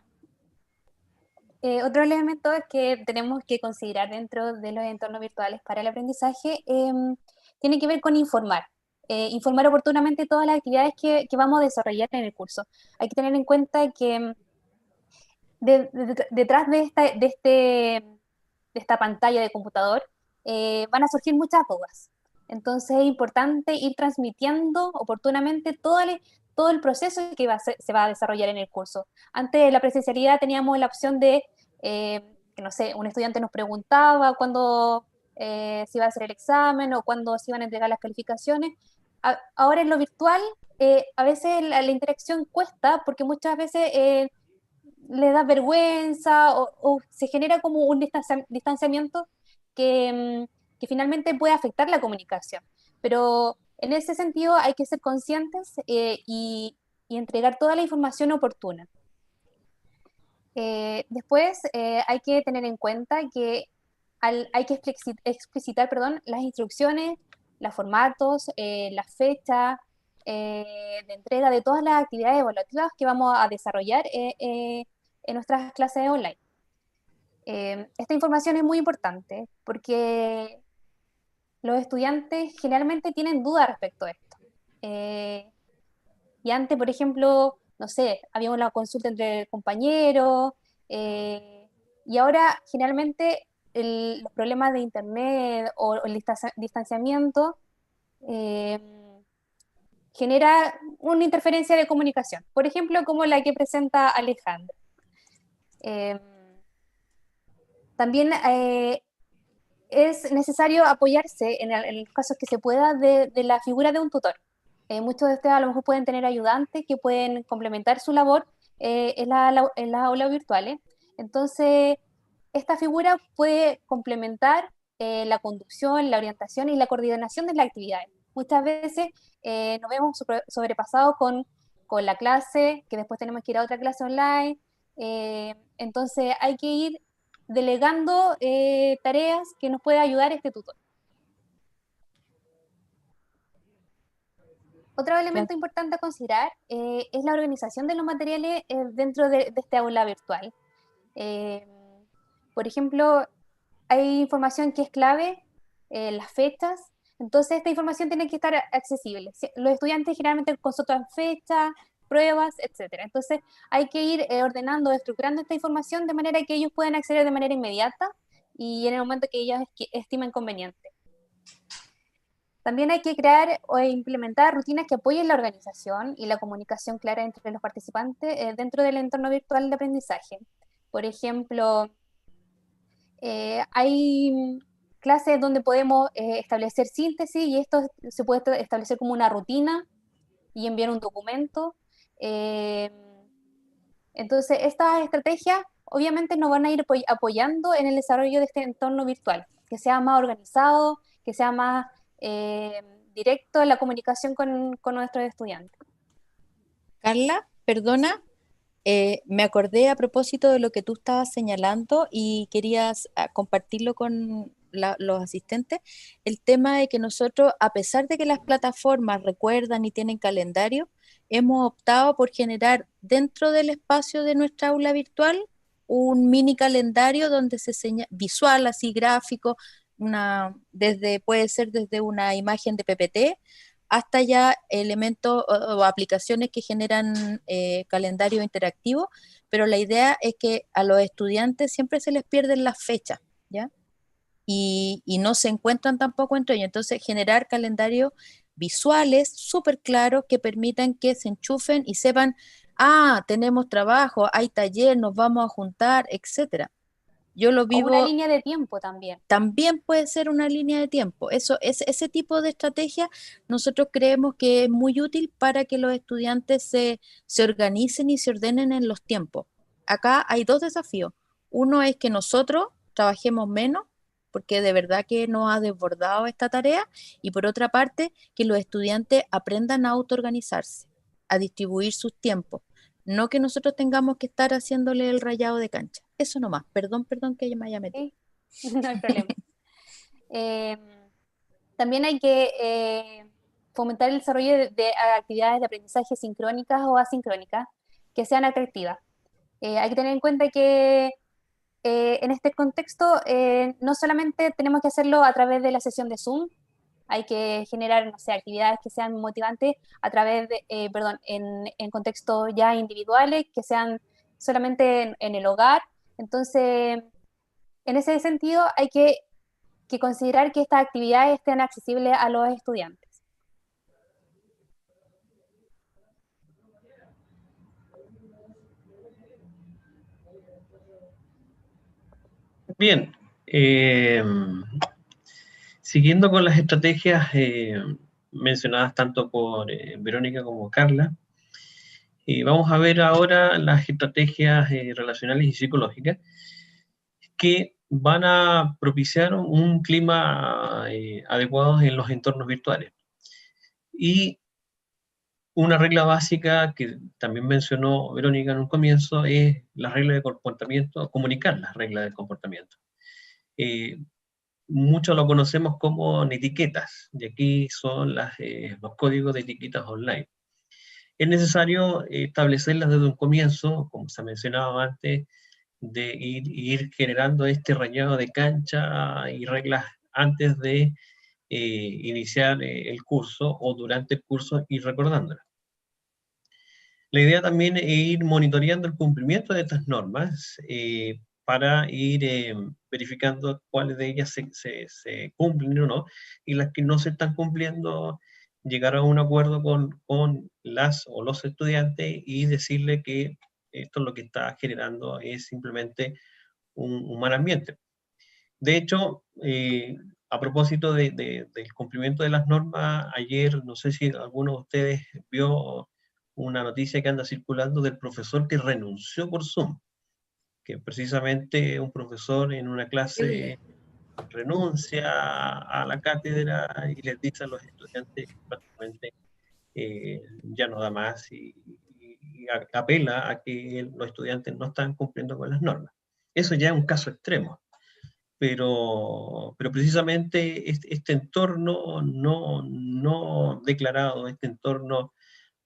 otro elemento que tenemos que considerar dentro de los entornos virtuales para el aprendizaje tiene que ver con informar. Informar oportunamente todas las actividades que vamos a desarrollar en el curso. Hay que tener en cuenta que detrás de esta pantalla de computador van a surgir muchas dudas. Entonces es importante ir transmitiendo oportunamente todo el proceso que se va a desarrollar en el curso. Antes de la presencialidad teníamos la opción de, que no sé, un estudiante nos preguntaba cuándo se iba a hacer el examen o cuándo se iban a entregar las calificaciones. Ahora en lo virtual, a veces la interacción cuesta porque muchas veces les da vergüenza o se genera como un distanciamiento que finalmente puede afectar la comunicación. Pero en ese sentido hay que ser conscientes y entregar toda la información oportuna. Después hay que tener en cuenta que hay que explicitar, perdón, las instrucciones, los formatos, las fechas de entrega de todas las actividades evaluativas que vamos a desarrollar en nuestras clases online. Esta información es muy importante porque los estudiantes generalmente tienen dudas respecto a esto. Y antes, por ejemplo, no sé, había una consulta entre compañeros, y ahora generalmente los problemas de internet o el distanciamiento genera una interferencia de comunicación, por ejemplo, como la que presenta Alejandra. También es necesario apoyarse en los casos que se pueda de la figura de un tutor. Muchos de ustedes a lo mejor pueden tener ayudantes que pueden complementar su labor en las aulas virtuales. Entonces, esta figura puede complementar la conducción, la orientación y la coordinación de las actividades. Muchas veces nos vemos sobrepasados con la clase, que después tenemos que ir a otra clase online. Entonces, hay que ir delegando tareas que nos puede ayudar este tutor. Otro elemento importante a considerar es la organización de los materiales dentro de este aula virtual. Por ejemplo, hay información que es clave, las fechas, entonces esta información tiene que estar accesible. Los estudiantes generalmente consultan fechas, pruebas, etc. Entonces hay que ir ordenando, estructurando esta información de manera que ellos puedan acceder de manera inmediata y en el momento que ellos estimen conveniente. También hay que crear o implementar rutinas que apoyen la organización y la comunicación clara entre los participantes dentro del entorno virtual de aprendizaje. Por ejemplo, hay clases donde podemos establecer síntesis y esto se puede establecer como una rutina y enviar un documento. Entonces, estas estrategias obviamente nos van a ir apoyando en el desarrollo de este entorno virtual, que sea más organizado, que sea más directo en la comunicación con nuestros estudiantes. Carla, perdona, me acordé a propósito de lo que tú estabas señalando y querías compartirlo con los asistentes, el tema de que nosotros, a pesar de que las plataformas recuerdan y tienen calendario, hemos optado por generar dentro del espacio de nuestra aula virtual un mini calendario donde se señala visual, así gráfico, puede ser desde una imagen de PPT hasta ya elementos o aplicaciones que generan calendario interactivo, pero la idea es que a los estudiantes siempre se les pierden las fechas, ¿ya? Y no se encuentran tampoco entre ellos. Entonces, generar calendarios visuales súper claros que permitan que se enchufen y sepan, tenemos trabajo, hay taller, nos vamos a juntar, etcétera. Yo lo vivo. O una línea de tiempo también. También puede ser una línea de tiempo. Ese tipo de estrategia nosotros creemos que es muy útil para que los estudiantes se organicen y se ordenen en los tiempos. Acá hay dos desafíos. Uno es que nosotros trabajemos menos, porque de verdad que nos ha desbordado esta tarea, y por otra parte, que los estudiantes aprendan a autoorganizarse, a distribuir sus tiempos. No que nosotros tengamos que estar haciéndole el rayado de cancha. Eso nomás. Perdón que yo me haya metido. Sí, no hay problema. También hay que fomentar el desarrollo de actividades de aprendizaje sincrónicas o asincrónicas que sean atractivas. Hay que tener en cuenta que en este contexto no solamente tenemos que hacerlo a través de la sesión de Zoom, hay que generar, no sé, actividades que sean motivantes a través de, en contextos ya individuales, que sean solamente en el hogar. Entonces, en ese sentido, hay que considerar que estas actividades estén accesibles a los estudiantes. Bien, siguiendo con las estrategias mencionadas tanto por Verónica como Carla, Vamos a ver ahora las estrategias relacionales y psicológicas que van a propiciar un clima adecuado en los entornos virtuales. Y una regla básica que también mencionó Verónica en un comienzo es la regla de comportamiento, comunicar las reglas del comportamiento. Muchos lo conocemos como etiquetas, y aquí son los códigos de etiquetas online. Es necesario establecerlas desde un comienzo, como se ha mencionado antes, de ir generando este rayado de cancha y reglas antes de iniciar el curso o durante el curso y recordándolas. La idea también es ir monitoreando el cumplimiento de estas normas para ir verificando cuáles de ellas se cumplen o no, y las que no se están cumpliendo, llegar a un acuerdo con las o los estudiantes y decirle que esto lo que está generando es simplemente un mal ambiente. De hecho, a propósito del cumplimiento de las normas, ayer, no sé si alguno de ustedes vio una noticia que anda circulando del profesor que renunció por Zoom, que precisamente un profesor en una clase renuncia a la cátedra y les dice a los estudiantes que prácticamente ya no da más y apela a que los estudiantes no están cumpliendo con las normas. Eso ya es un caso extremo. Pero precisamente este entorno no declarado, este entorno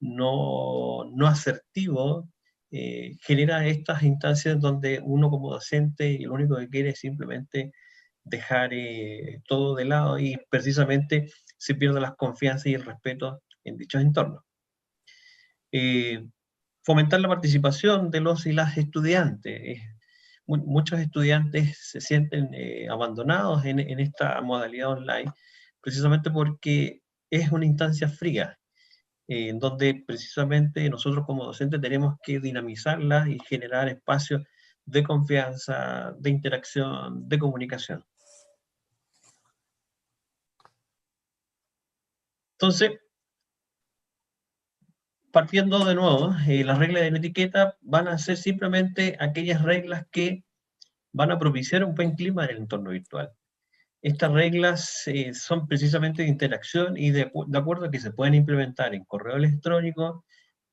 no asertivo, genera estas instancias donde uno como docente lo único que quiere es simplemente dejar todo de lado y precisamente se pierde la confianza y el respeto en dichos entornos. Fomentar la participación de los y las estudiantes. Muchos estudiantes se sienten abandonados en esta modalidad online, precisamente porque es una instancia fría, en donde precisamente nosotros como docentes tenemos que dinamizarla y generar espacios de confianza, de interacción, de comunicación. Entonces, partiendo de nuevo, las reglas de la etiqueta van a ser simplemente aquellas reglas que van a propiciar un buen clima en el entorno virtual. Estas reglas son precisamente de interacción y de acuerdo a que se pueden implementar en correo electrónico,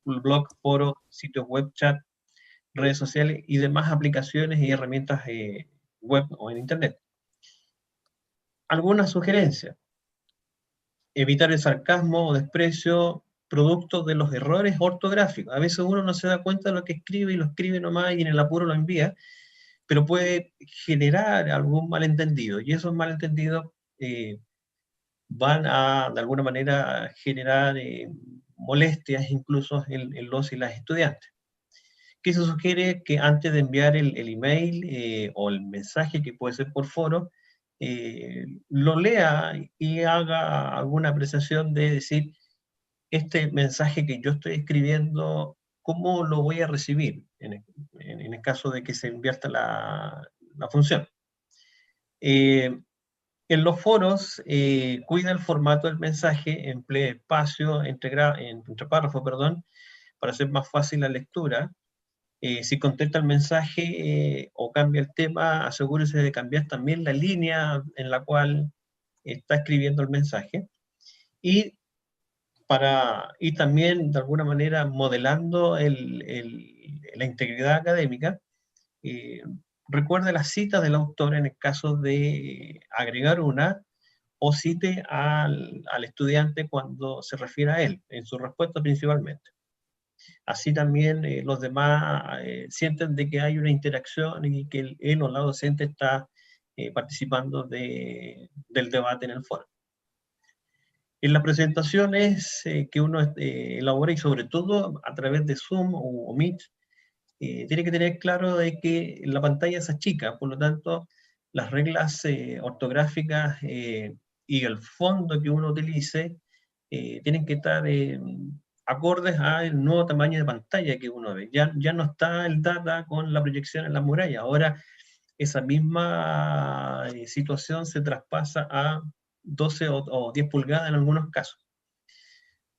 blog, foro, sitios web, chat, redes sociales y demás aplicaciones y herramientas web o en internet. Algunas sugerencias. Evitar el sarcasmo o desprecio producto de los errores ortográficos. A veces uno no se da cuenta de lo que escribe y lo escribe nomás y en el apuro lo envía, pero puede generar algún malentendido, y esos malentendidos van a, de alguna manera, generar molestias incluso en los y las estudiantes. ¿Qué se sugiere? Que antes de enviar el email o el mensaje, que puede ser por foro, lo lea y haga alguna apreciación de decir, este mensaje que yo estoy escribiendo, ¿cómo lo voy a recibir en el caso de que se invierta la función? En los foros, cuida el formato del mensaje, emplea espacio entre párrafos, perdón, para hacer más fácil la lectura. Si contesta el mensaje o cambia el tema, asegúrese de cambiar también la línea en la cual está escribiendo el mensaje. Y también, de alguna manera, modelando la integridad académica, recuerde las citas del autor en el caso de agregar una, o cite al estudiante cuando se refiere a él, en su respuesta principalmente. Así también los demás sienten de que hay una interacción y que él o la docente está participando del debate en el foro. En las presentaciones que uno elabora, y sobre todo a través de Zoom o Meet, tiene que tener claro de que la pantalla es chica, por lo tanto, las reglas ortográficas y el fondo que uno utilice tienen que estar acordes al nuevo tamaño de pantalla que uno ve. Ya no está el data con la proyección en la muralla, ahora esa misma situación se traspasa a 12 o 10 pulgadas en algunos casos.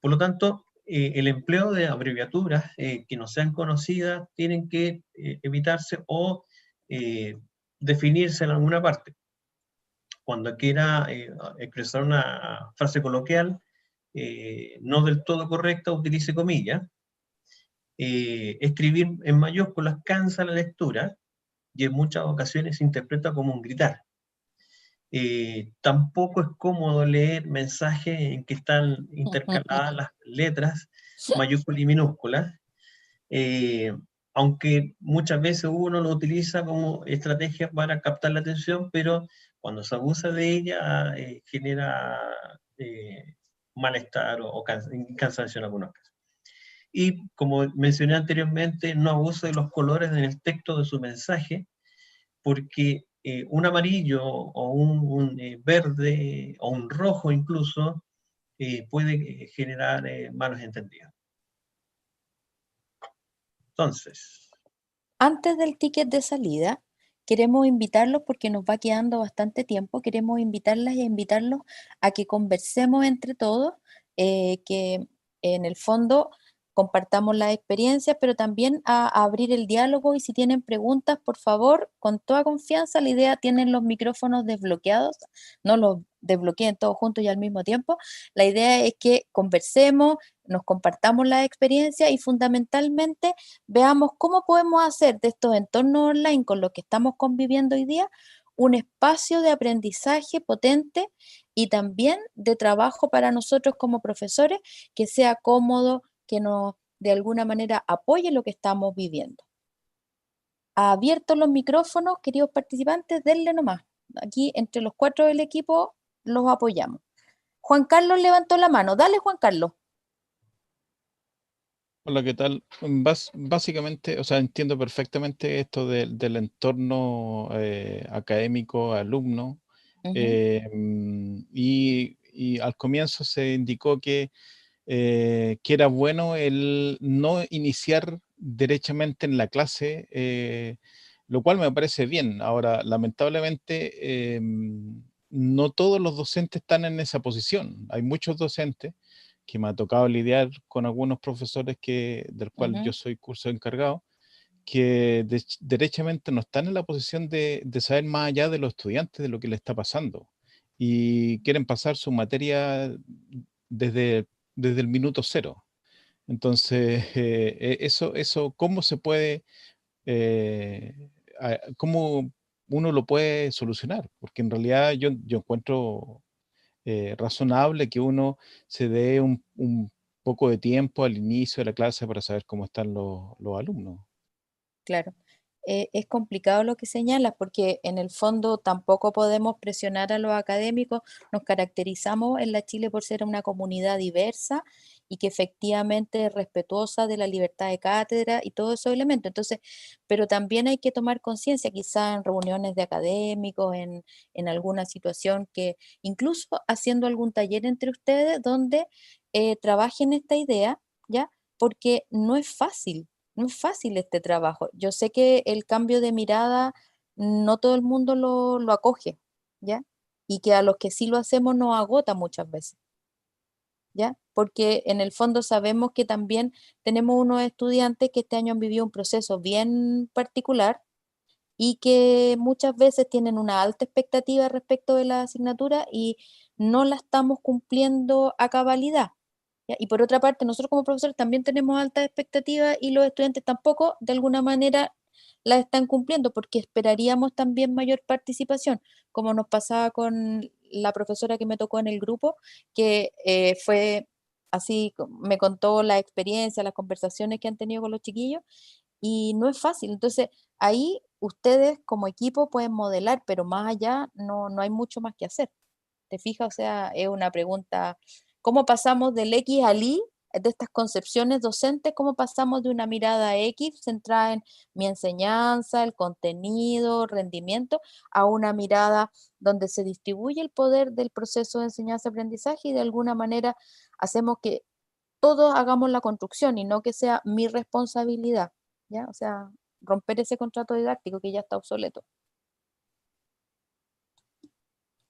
Por lo tanto, el empleo de abreviaturas que no sean conocidas tienen que evitarse o definirse en alguna parte. Cuando quiera expresar una frase coloquial no del todo correcta, utilice comillas. Escribir en mayúsculas cansa la lectura y en muchas ocasiones se interpreta como un gritar. Tampoco es cómodo leer mensajes en que están intercaladas las letras mayúsculas y minúsculas, aunque muchas veces uno lo utiliza como estrategia para captar la atención, pero cuando se abusa de ella genera malestar o cansancio en algunos casos. Y como mencioné anteriormente, no abuse de los colores en el texto de su mensaje, porque un amarillo o un verde o un rojo incluso puede generar malos entendidos. Entonces, Antes del ticket de salida, queremos invitarlos, porque nos va quedando bastante tiempo, queremos invitarlas y invitarlos a que conversemos entre todos, que en el fondo compartamos las experiencias, pero también a abrir el diálogo, y si tienen preguntas, por favor, con toda confianza. La idea, tienen los micrófonos desbloqueados, no los desbloqueen todos juntos y al mismo tiempo. La idea es que conversemos, nos compartamos las experiencias y fundamentalmente veamos cómo podemos hacer de estos entornos online con los que estamos conviviendo hoy día un espacio de aprendizaje potente y también de trabajo para nosotros como profesores, que sea cómodo, que nos de alguna manera apoye lo que estamos viviendo. Abiertos los micrófonos, queridos participantes, denle nomás. Aquí entre los 4 del equipo los apoyamos. Juan Carlos levantó la mano. Dale, Juan Carlos. Hola, ¿qué tal? Básicamente, o sea, entiendo perfectamente esto del entorno académico, alumno, y al comienzo se indicó que era bueno el no iniciar derechamente en la clase, lo cual me parece bien. Ahora, lamentablemente, no todos los docentes están en esa posición. Hay muchos docentes que me ha tocado lidiar con algunos profesores del cual yo soy curso encargado, que derechamente no están en la posición de saber más allá de los estudiantes de lo que les está pasando, y quieren pasar su materia desde el minuto cero. Entonces, eso, ¿cómo se puede, cómo uno lo puede solucionar? Porque en realidad yo encuentro razonable que uno se dé un poco de tiempo al inicio de la clase para saber cómo están los alumnos. Claro. Es complicado lo que señalas, porque en el fondo tampoco podemos presionar a los académicos. Nos caracterizamos en la Chile por ser una comunidad diversa y que efectivamente es respetuosa de la libertad de cátedra y todos esos elementos. Entonces, pero también hay que tomar conciencia, quizás en reuniones de académicos, en alguna situación, que incluso haciendo algún taller entre ustedes donde trabajen esta idea, ¿ya? Porque no es fácil. No es fácil este trabajo. Yo sé que el cambio de mirada no todo el mundo lo acoge, ¿ya? Y que a los que sí lo hacemos nos agota muchas veces, ¿ya? Porque en el fondo sabemos que también tenemos unos estudiantes que este año han vivido un proceso bien particular y que muchas veces tienen una alta expectativa respecto de la asignatura y no la estamos cumpliendo a cabalidad. ¿Ya? Y por otra parte, nosotros como profesores también tenemos altas expectativas y los estudiantes tampoco, de alguna manera, las están cumpliendo, porque esperaríamos también mayor participación, como nos pasaba con la profesora que me tocó en el grupo, que fue así, me contó la experiencia, las conversaciones que han tenido con los chiquillos, y no es fácil. Entonces, ahí ustedes como equipo pueden modelar, pero más allá no hay mucho más que hacer. ¿Te fijas? O sea, es una pregunta, ¿cómo pasamos del X al Y, de estas concepciones docentes? ¿Cómo pasamos de una mirada X centrada en mi enseñanza, el contenido, rendimiento, a una mirada donde se distribuye el poder del proceso de enseñanza-aprendizaje y de alguna manera hacemos que todos hagamos la construcción y no que sea mi responsabilidad, ¿ya? O sea, romper ese contrato didáctico que ya está obsoleto.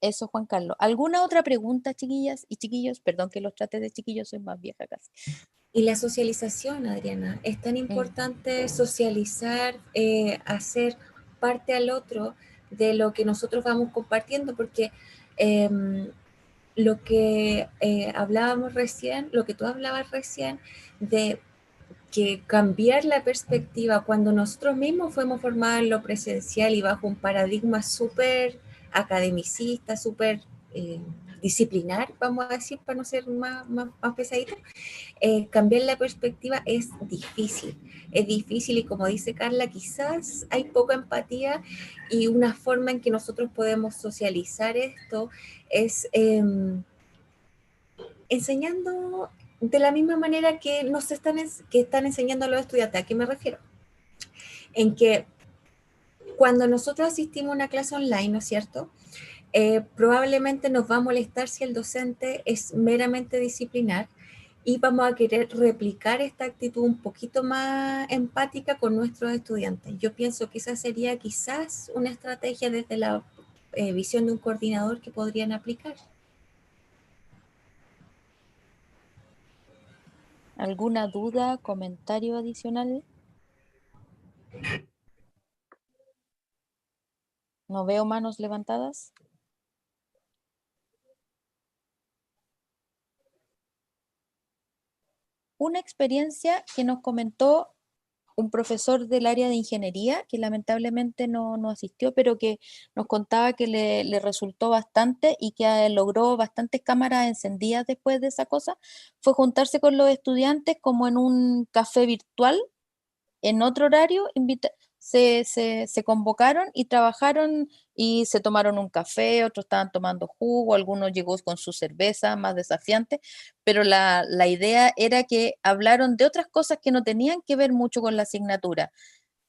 Eso, Juan Carlos. ¿Alguna otra pregunta, chiquillas y chiquillos? Perdón que los trate de chiquillos, soy más vieja casi. Y la socialización, Adriana, es tan importante socializar, hacer parte al otro de lo que nosotros vamos compartiendo, porque lo que hablábamos recién, lo que tú hablabas recién, de que cambiar la perspectiva cuando nosotros mismos fuimos formados en lo presencial y bajo un paradigma súper academicista, súper disciplinar, vamos a decir, para no ser más pesadito, cambiar la perspectiva es difícil y como dice Carla, quizás hay poca empatía y una forma en que nosotros podemos socializar esto es enseñando de la misma manera que nos están enseñando a los estudiantes. ¿A qué me refiero? En que cuando nosotros asistimos a una clase online, ¿no es cierto? Probablemente nos va a molestar si el docente es meramente disciplinar y vamos a querer replicar esta actitud un poquito más empática con nuestros estudiantes. Yo pienso que esa sería quizás una estrategia desde la visión de un coordinador que podrían aplicar. ¿Alguna duda, comentario adicional? No veo manos levantadas. Una experiencia que nos comentó un profesor del área de ingeniería, que lamentablemente no asistió, pero que nos contaba que le resultó bastante y que logró bastantes cámaras encendidas después de esa cosa, fue juntarse con los estudiantes como en un café virtual, en otro horario, se convocaron y trabajaron y se tomaron un café, otros estaban tomando jugo, algunos llegó con su cerveza más desafiante, pero la idea era que hablaron de otras cosas que no tenían que ver mucho con la asignatura,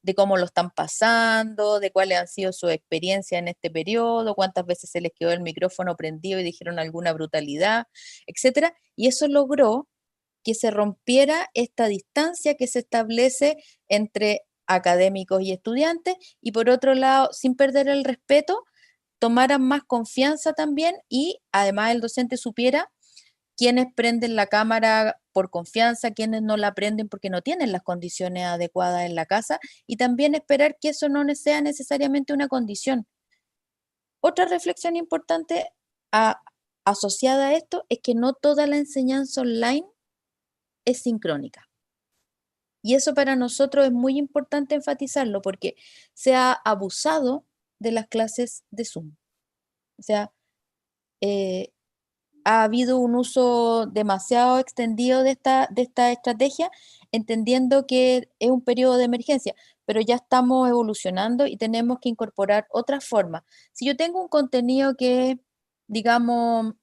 de cómo lo están pasando, de cuáles han sido sus experiencias en este periodo, cuántas veces se les quedó el micrófono prendido y dijeron alguna brutalidad, etcétera, y eso logró que se rompiera esta distancia que se establece entre académicos y estudiantes y por otro lado, sin perder el respeto, tomaran más confianza también y además el docente supiera quiénes prenden la cámara por confianza, quiénes no la prenden porque no tienen las condiciones adecuadas en la casa y también esperar que eso no sea necesariamente una condición. Otra reflexión importante asociada a esto es que no toda la enseñanza online es sincrónica. Y eso para nosotros es muy importante enfatizarlo porque se ha abusado de las clases de Zoom. O sea, ha habido un uso demasiado extendido de esta estrategia, entendiendo que es un periodo de emergencia, pero ya estamos evolucionando y tenemos que incorporar otras formas. Si yo tengo un contenido que, digamos,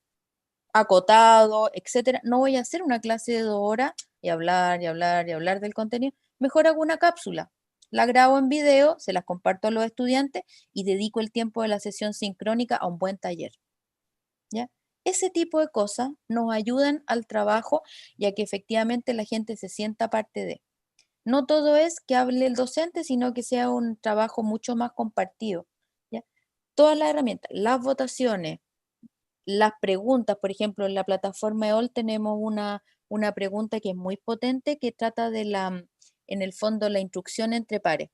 acotado, etcétera, no voy a hacer una clase de 2 horas y hablar y hablar y hablar del contenido. Mejor hago una cápsula. La grabo en video, se las comparto a los estudiantes y dedico el tiempo de la sesión sincrónica a un buen taller. ¿Ya? Ese tipo de cosas nos ayudan al trabajo y a que efectivamente la gente se sienta parte de. No todo es que hable el docente, sino que sea un trabajo mucho más compartido. ¿Ya? Todas las herramientas, las votaciones, las preguntas, por ejemplo, en la plataforma EOL tenemos una pregunta que es muy potente que trata de en el fondo, la instrucción entre pares.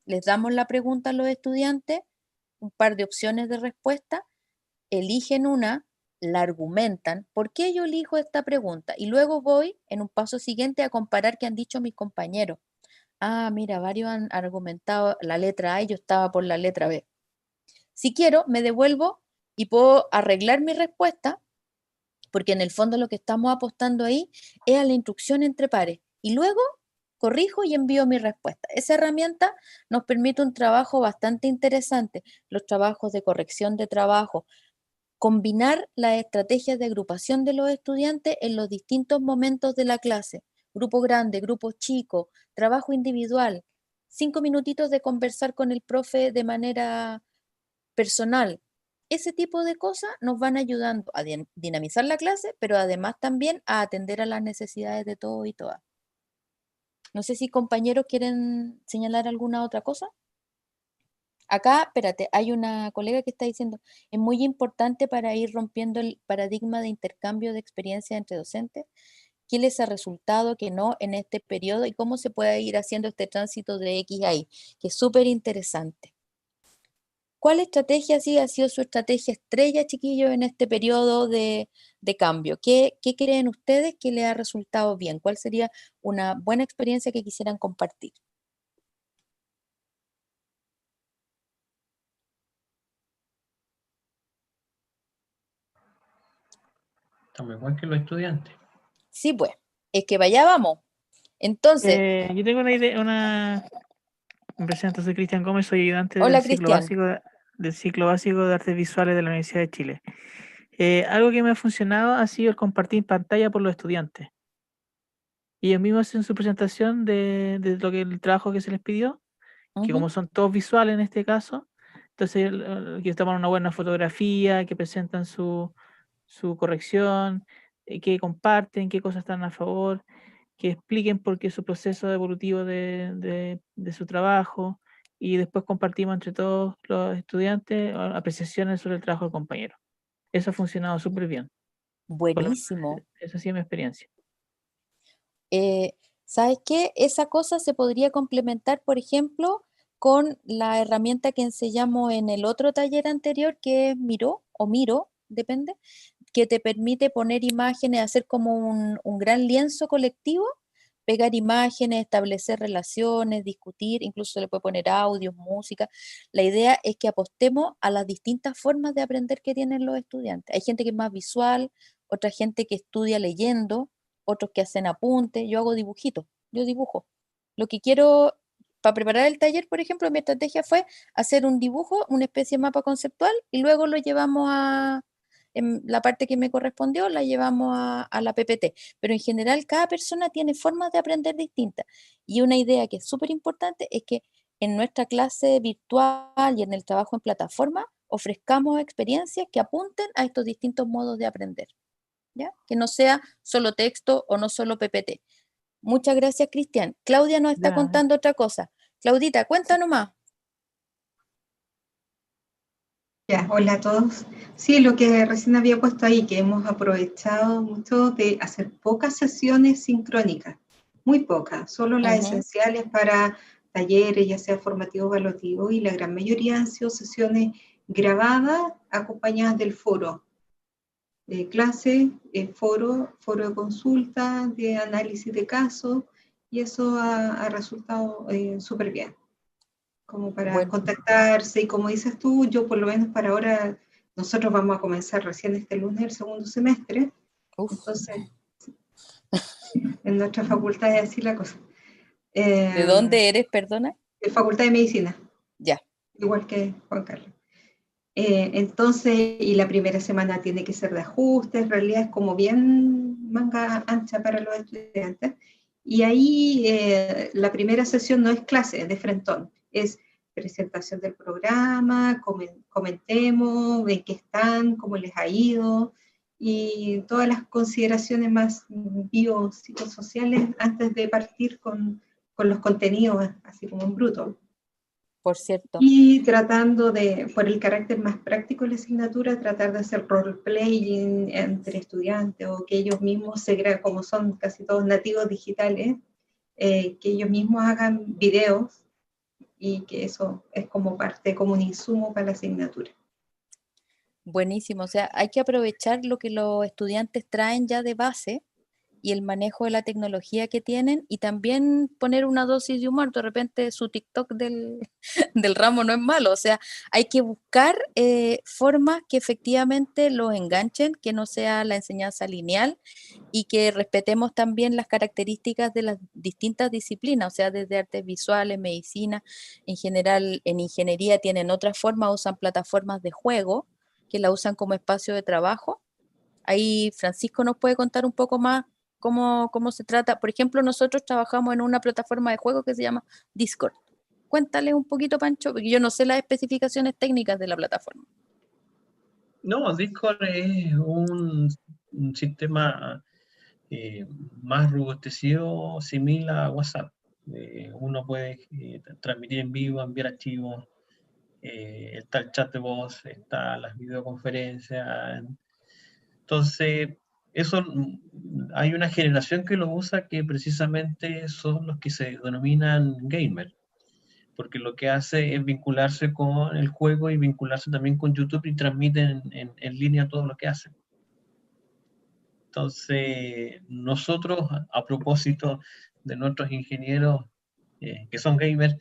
Les damos la pregunta a los estudiantes, un par de opciones de respuesta, eligen una, la argumentan, ¿por qué yo elijo esta pregunta? Y luego voy en un paso siguiente a comparar qué han dicho mis compañeros. Ah, mira, varios han argumentado la letra A y yo estaba por la letra B. Si quiero, me devuelvo y puedo arreglar mi respuesta, porque en el fondo lo que estamos apostando ahí es a la instrucción entre pares. Y luego corrijo y envío mi respuesta. Esa herramienta nos permite un trabajo bastante interesante, los trabajos de corrección de trabajo, combinar las estrategias de agrupación de los estudiantes en los distintos momentos de la clase, grupo grande, grupo chico, trabajo individual, 5 minutitos de conversar con el profe de manera personal. Ese tipo de cosas nos van ayudando a dinamizar la clase, pero además también a atender a las necesidades de todos y todas. No sé si compañeros quieren señalar alguna otra cosa. Acá, espérate, hay una colega que está diciendo, es muy importante para ir rompiendo el paradigma de intercambio de experiencias entre docentes, qué les ha resultado, qué no en este periodo y cómo se puede ir haciendo este tránsito de X a Y, que es súper interesante. ¿Cuál estrategia sí ha sido su estrategia estrella, chiquillos, en este periodo de cambio? ¿Qué creen ustedes que les ha resultado bien? ¿Cuál sería una buena experiencia que quisieran compartir? Estamos igual que los estudiantes. Sí, pues, es que vaya vamos. Entonces, Yo tengo una idea, me presento, soy Cristian Gómez, soy ayudante hola Cristian. del ciclo básico de artes visuales de la Universidad de Chile. Algo que me ha funcionado ha sido el compartir pantalla por los estudiantes. Ellos mismos hacen su presentación de el trabajo que se les pidió, que como son todos visuales en este caso, entonces que toman una buena fotografía, que presentan su corrección, que comparten, qué cosas están a favor, que expliquen por qué su proceso evolutivo de su trabajo, y después compartimos entre todos los estudiantes apreciaciones sobre el trabajo del compañero. Eso ha funcionado súper bien. Por lo menos, Buenísimo. esa ha sido mi experiencia. ¿Sabes qué? Esa cosa se podría complementar, por ejemplo, con la herramienta que enseñamos en el otro taller anterior, que es Miro o Miro, depende, que te permite poner imágenes, hacer como un gran lienzo colectivo, pegar imágenes, establecer relaciones, discutir, incluso se le puede poner audio, música. La idea es que apostemos a las distintas formas de aprender que tienen los estudiantes. Hay gente que es más visual, otra gente que estudia leyendo, otros que hacen apuntes, yo hago dibujitos, yo dibujo. Lo que quiero, para preparar el taller, por ejemplo, mi estrategia fue hacer un dibujo, una especie de mapa conceptual, y luego lo llevamos en la parte que me correspondió, la llevamos a la PPT. Pero en general, cada persona tiene formas de aprender distintas. Y una idea que es súper importante es que en nuestra clase virtual y en el trabajo en plataforma, ofrezcamos experiencias que apunten a estos distintos modos de aprender. ¿Ya? Que no sea solo texto o no solo PPT. Muchas gracias, Cristian. Claudia nos está Ya, contando otra cosa. Claudita, cuéntanos más. Ya, hola a todos. Sí, lo que recién había puesto ahí, que hemos aprovechado mucho de hacer pocas sesiones sincrónicas, muy pocas, solo las esenciales para talleres, ya sea formativos o evaluativos, y la gran mayoría han sido sesiones grabadas acompañadas del foro, de clase, foro de consulta, de análisis de casos, y eso ha resultado súper bien, como para Bueno, contactarse, y como dices tú, yo por lo menos para ahora, nosotros vamos a comenzar recién este lunes el segundo semestre, entonces en nuestra facultad es así la cosa. ¿de dónde eres, perdona? De Facultad de Medicina, Ya. igual que Juan Carlos. Entonces, y la primera semana tiene que ser de ajuste, en realidad es como bien manga ancha para los estudiantes, y ahí la primera sesión no es clase, es de frentón, es presentación del programa, comentemos en qué están, cómo les ha ido, y todas las consideraciones más biopsicosociales antes de partir con los contenidos, así como en bruto. Por cierto. Y tratando de, por el carácter más práctico de la asignatura, tratar de hacer role-playing entre estudiantes, o que ellos mismos como son casi todos nativos digitales, que ellos mismos hagan videos, y que eso es como parte, como un insumo para la asignatura. Buenísimo. O sea, hay que aprovechar lo que los estudiantes traen ya de base y el manejo de la tecnología que tienen, y también poner una dosis de humor. De repente su TikTok del ramo no es malo. O sea, hay que buscar formas que efectivamente los enganchen, que no sea la enseñanza lineal, y que respetemos también las características de las distintas disciplinas, o sea, desde artes visuales, medicina, en general en ingeniería tienen otras formas, usan plataformas de juego que la usan como espacio de trabajo. Ahí Francisco nos puede contar un poco más cómo se trata. Por ejemplo, nosotros trabajamos en una plataforma de juego que se llama Discord. Cuéntale un poquito, Pancho, porque yo no sé las especificaciones técnicas de la plataforma. No, Discord es un sistema más robustecido, similar a WhatsApp. Uno puede transmitir en vivo, enviar archivos, está el chat de voz, está las videoconferencias. Entonces, Eso, hay una generación que lo usa que precisamente son los que se denominan gamer, porque lo que hace es vincularse con el juego y vincularse también con YouTube y transmiten en línea todo lo que hacen. Entonces, nosotros, a propósito de nuestros ingenieros que son gamers,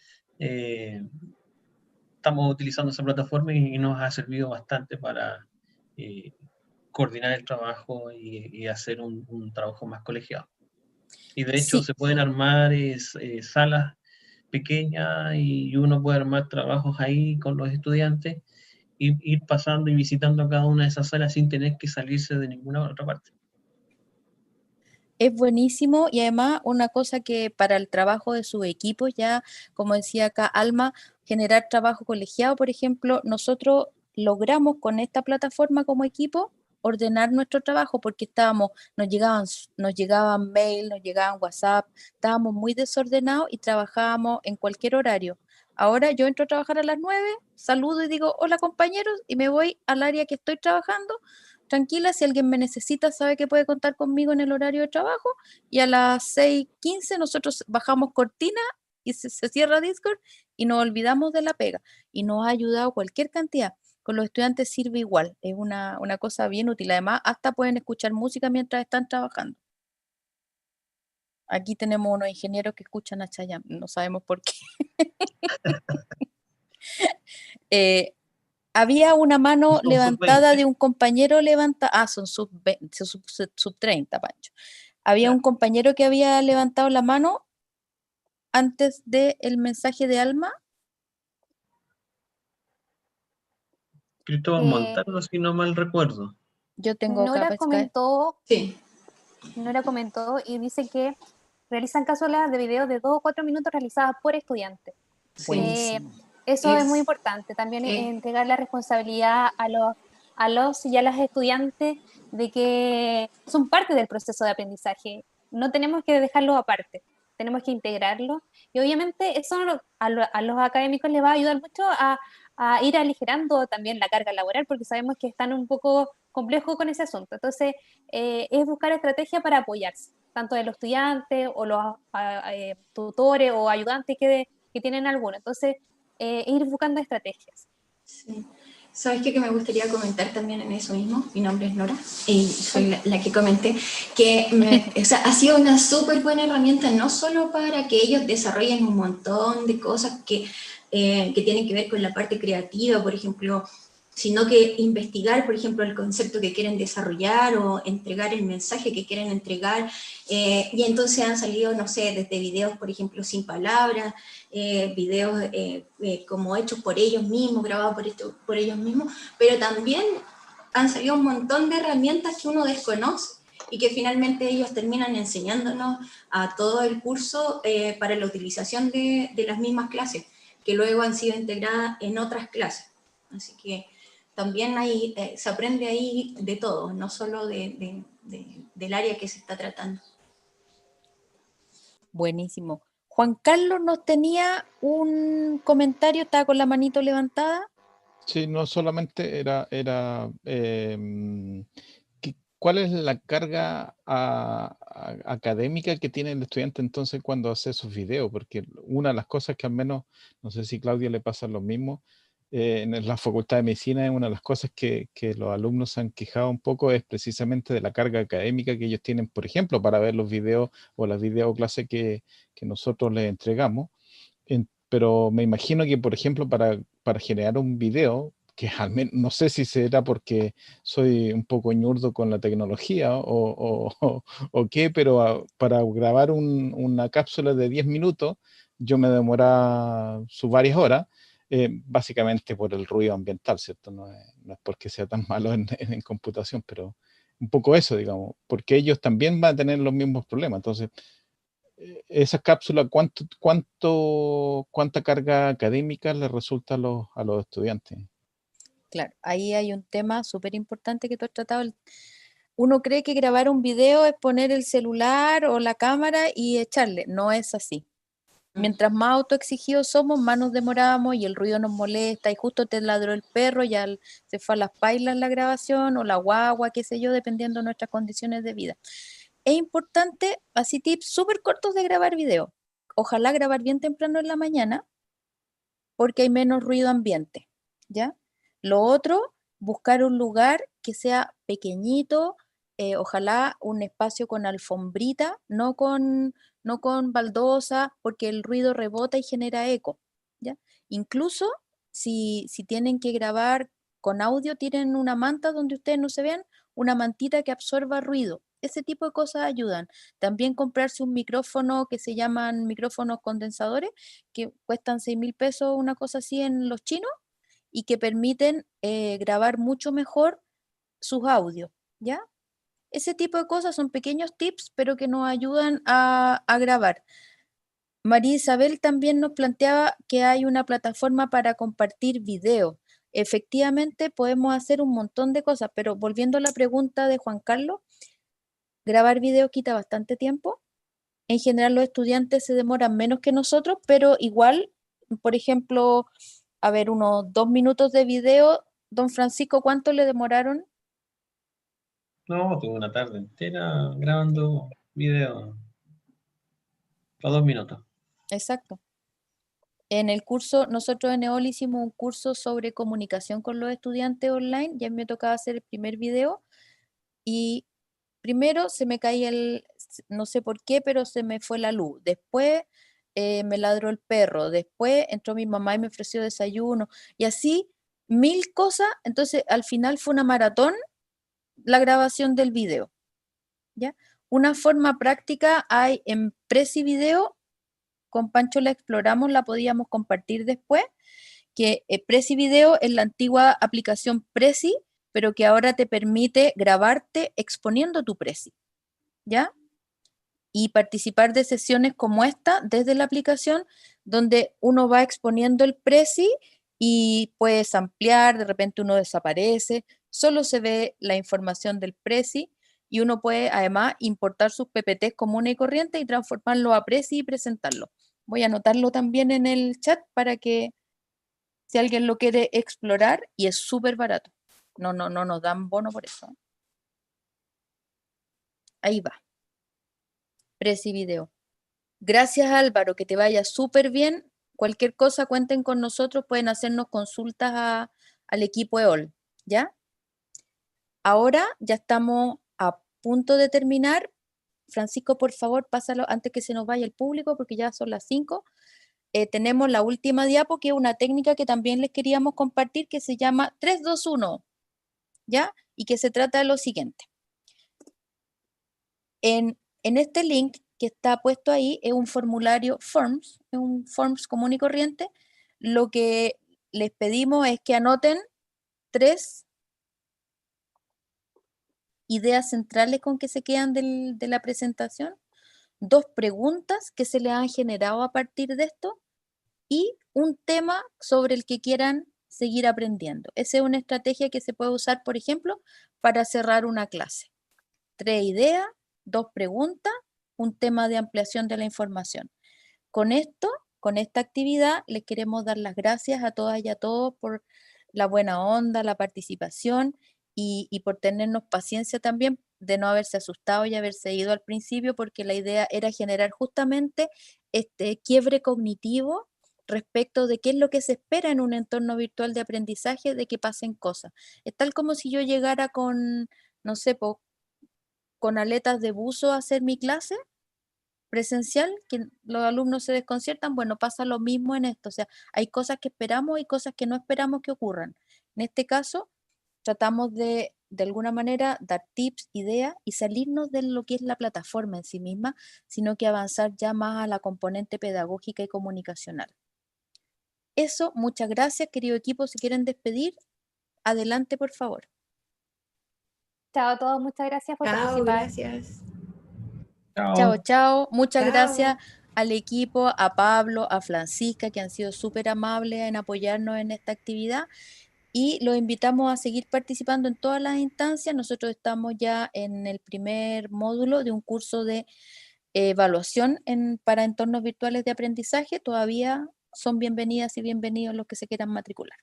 estamos utilizando esa plataforma y nos ha servido bastante para coordinar el trabajo y hacer un trabajo más colegiado. Y de hecho Sí, se pueden armar salas pequeñas y uno puede armar trabajos ahí con los estudiantes y ir pasando y visitando cada una de esas salas sin tener que salirse de ninguna otra parte. es buenísimo y además una cosa que para el trabajo de su equipo, ya como decía acá Alma, generar trabajo colegiado, por ejemplo, nosotros logramos con esta plataforma como equipo ordenar nuestro trabajo porque nos llegaban mail, nos llegaban WhatsApp, estábamos muy desordenados y trabajábamos en cualquier horario. Ahora yo entro a trabajar a las 9, saludo y digo, hola compañeros, y me voy al área que estoy trabajando. Tranquila, si alguien me necesita, sabe que puede contar conmigo en el horario de trabajo. Y a las 6:15 nosotros bajamos cortina y se cierra Discord y nos olvidamos de la pega. Y nos ha ayudado cualquier cantidad. Con los estudiantes sirve igual, es una cosa bien útil. Además, hasta pueden escuchar música mientras están trabajando. Aquí tenemos unos ingenieros que escuchan a Chayanne, no sabemos por qué. Había una mano Son levantada sub-20. de un compañero son sub 30, Pancho. Había un compañero que había levantado la mano antes del mensaje de Alma. Cristóbal Montalvo, si no mal recuerdo. Yo tengo acá Nora para comentó, Sí. Nora comentó y dice que realizan cápsulas de videos de 2 o 4 minutos realizadas por estudiantes. Buenísimo. Eso es muy importante. También entregar la responsabilidad a los y a las estudiantes de que son parte del proceso de aprendizaje. No tenemos que dejarlo aparte, tenemos que integrarlo. Y obviamente eso a los académicos les va a ayudar mucho a ir aligerando también la carga laboral, porque sabemos que están un poco complejos con ese asunto. Entonces, es buscar estrategias para apoyarse, tanto de los estudiantes o los tutores o ayudantes que tienen alguno. Entonces, ir buscando estrategias. Sí. ¿Sabes qué? Que me gustaría comentar también en eso mismo. Mi nombre es Nora y soy la que comenté que ha sido una súper buena herramienta, no solo para que ellos desarrollen un montón de cosas que tienen que ver con la parte creativa, por ejemplo, sino que investigar, por ejemplo, el concepto que quieren desarrollar o entregar el mensaje que quieren entregar. Y entonces han salido, no sé, desde videos, por ejemplo, sin palabras, videos como hechos por ellos mismos, grabados por ellos mismos, pero también han salido un montón de herramientas que uno desconoce y que finalmente ellos terminan enseñándonos a todo el curso para la utilización de las mismas clases, que luego han sido integradas en otras clases. Así que también se aprende ahí de todo, no solo del área que se está tratando. Buenísimo. Juan Carlos nos tenía un comentario, estaba con la manito levantada. Sí, no solamente ¿cuál es la carga académica que tiene el estudiante entonces cuando hace sus videos? Porque una de las cosas que al menos, no sé si a Claudia le pasa lo mismo, en la Facultad de Medicina, una de las cosas que los alumnos se han quejado un poco es precisamente de la carga académica que ellos tienen, por ejemplo, para ver los videos o las videoclases que nosotros les entregamos. Pero me imagino que, por ejemplo, para generar un video, que al menos, no sé si será porque soy un poco ñurdo con la tecnología o qué, pero para grabar una cápsula de 10 minutos, yo me demoraba sus varias horas, básicamente por el ruido ambiental, ¿cierto? No es porque sea tan malo en computación, pero un poco eso, digamos, porque ellos también van a tener los mismos problemas. Entonces, esa cápsula, ¿cuánta carga académica le resulta a los estudiantes? Claro, ahí hay un tema súper importante que tú has tratado. Uno cree que grabar un video es poner el celular o la cámara y echarle. No es así. Mientras más autoexigidos somos, más nos demoramos y el ruido nos molesta y justo te ladró el perro, ya se fue a las pailas la grabación o la guagua, qué sé yo, dependiendo de nuestras condiciones de vida. Es importante, así tips súper cortos de grabar video. Ojalá grabar bien temprano en la mañana porque hay menos ruido ambiente, ¿ya? Lo otro, buscar un lugar que sea pequeñito, ojalá un espacio con alfombrita, no con baldosa, porque el ruido rebota y genera eco, ¿ya? Incluso si tienen que grabar con audio, tienen una manta donde ustedes no se vean, una mantita que absorba ruido. Ese tipo de cosas ayudan. También comprarse un micrófono que se llaman micrófonos condensadores, que cuestan 6.000 pesos, una cosa así en los chinos, y que permiten grabar mucho mejor sus audios, ¿ya? Ese tipo de cosas son pequeños tips, pero que nos ayudan a grabar. María Isabel también nos planteaba que hay una plataforma para compartir video. Efectivamente, podemos hacer un montón de cosas, pero volviendo a la pregunta de Juan Carlos, grabar video quita bastante tiempo. En general los estudiantes se demoran menos que nosotros, pero igual, por ejemplo, a ver, unos 2 minutos de video, don Francisco, ¿cuánto le demoraron? No, tuve una tarde entera grabando video. A 2 minutos. Exacto. En el curso, nosotros en EOL hicimos un curso sobre comunicación con los estudiantes online, ya me tocaba hacer el primer video y primero se me caía no sé por qué, pero se me fue la luz. Después me ladró el perro. Después entró mi mamá y me ofreció desayuno. Y así 1000 cosas. Entonces al final fue una maratón la grabación del video. ¿Ya? Una forma práctica hay en Prezi Video. Con Pancho la exploramos, la podíamos compartir después, que Prezi Video es la antigua aplicación Prezi, pero que ahora te permite grabarte exponiendo tu Prezi, ¿ya? Y participar de sesiones como esta desde la aplicación, donde uno va exponiendo el Prezi y puedes ampliar, de repente uno desaparece, solo se ve la información del Prezi y uno puede además importar sus PPTs comunes y corrientes y transformarlo a Prezi y presentarlo. Voy a anotarlo también en el chat para que si alguien lo quiere explorar, y es súper barato. No nos dan bono por eso. Ahí va. Prezi Video. Gracias Álvaro, que te vaya súper bien. Cualquier cosa cuenten con nosotros, pueden hacernos consultas al equipo EOL, ¿ya? Ahora ya estamos a punto de terminar. Francisco, por favor, pásalo antes que se nos vaya el público porque ya son las 5. Tenemos la última diapo, que es una técnica que también les queríamos compartir, que se llama 3-2-1, ¿ya? Y que se trata de lo siguiente. En este link que está puesto ahí es un formulario Forms, es un Forms común y corriente. Lo que les pedimos es que anoten 3 ideas centrales con que se quedan de la presentación, 2 preguntas que se les han generado a partir de esto y un tema sobre el que quieran seguir aprendiendo. Esa es una estrategia que se puede usar, por ejemplo, para cerrar una clase. 3 ideas, 2 preguntas, un tema de ampliación de la información. Con esto, con esta actividad, les queremos dar las gracias a todas y a todos por la buena onda, la participación y por tenernos paciencia también de no haberse asustado y haberse ido al principio, porque la idea era generar justamente este quiebre cognitivo respecto de qué es lo que se espera en un entorno virtual de aprendizaje, de que pasen cosas. Es tal como si yo llegara con, no sé, con aletas de buzo a hacer mi clase presencial, que los alumnos se desconciertan. Bueno, pasa lo mismo en esto. O sea, hay cosas que esperamos y cosas que no esperamos que ocurran. En este caso, tratamos de alguna manera dar tips, ideas y salirnos de lo que es la plataforma en sí misma, sino que avanzar ya más a la componente pedagógica y comunicacional. Eso, muchas gracias, querido equipo. Si quieren despedir, adelante, por favor. Chao a todos, muchas gracias por Chao, participar. gracias. Chao, chao. Muchas Chao. gracias al equipo, a Pablo, a Francisca, que han sido súper amables en apoyarnos en esta actividad. Y los invitamos a seguir participando en todas las instancias. Nosotros estamos ya en el primer módulo de un curso de evaluación para entornos virtuales de aprendizaje, todavía son bienvenidas y bienvenidos los que se quieran matricular.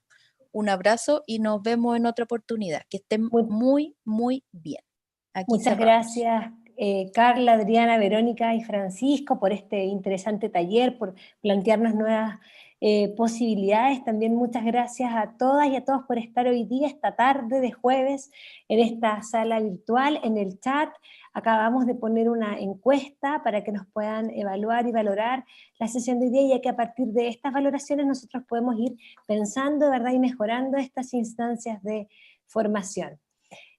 Un abrazo y nos vemos en otra oportunidad. Que estén muy, muy bien. Aquí muchas cerramos. gracias, Carla, Adriana, Verónica y Francisco, por este interesante taller, por plantearnos nuevas posibilidades. También muchas gracias a todas y a todos por estar hoy día, esta tarde de jueves, en esta sala virtual, en el chat. Acabamos de poner una encuesta para que nos puedan evaluar y valorar la sesión de hoy día, ya que a partir de estas valoraciones nosotros podemos ir pensando, ¿verdad?, y mejorando estas instancias de formación.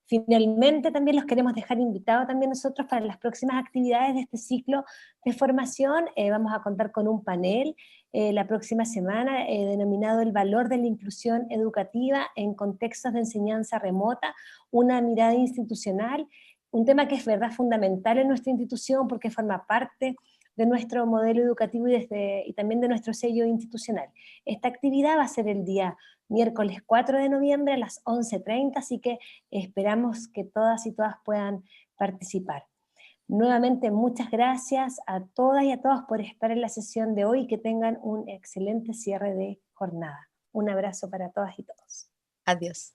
Finalmente, también los queremos dejar invitados también nosotros para las próximas actividades de este ciclo de formación. Vamos a contar con un panel la próxima semana denominado El valor de la inclusión educativa en contextos de enseñanza remota, una mirada institucional, un tema que es verdad fundamental en nuestra institución porque forma parte de nuestro modelo educativo y también de nuestro sello institucional. Esta actividad va a ser el día miércoles 4 de noviembre a las 11:30, así que esperamos que todas y todas puedan participar. Nuevamente, muchas gracias a todas y a todos por estar en la sesión de hoy y que tengan un excelente cierre de jornada. Un abrazo para todas y todos. Adiós.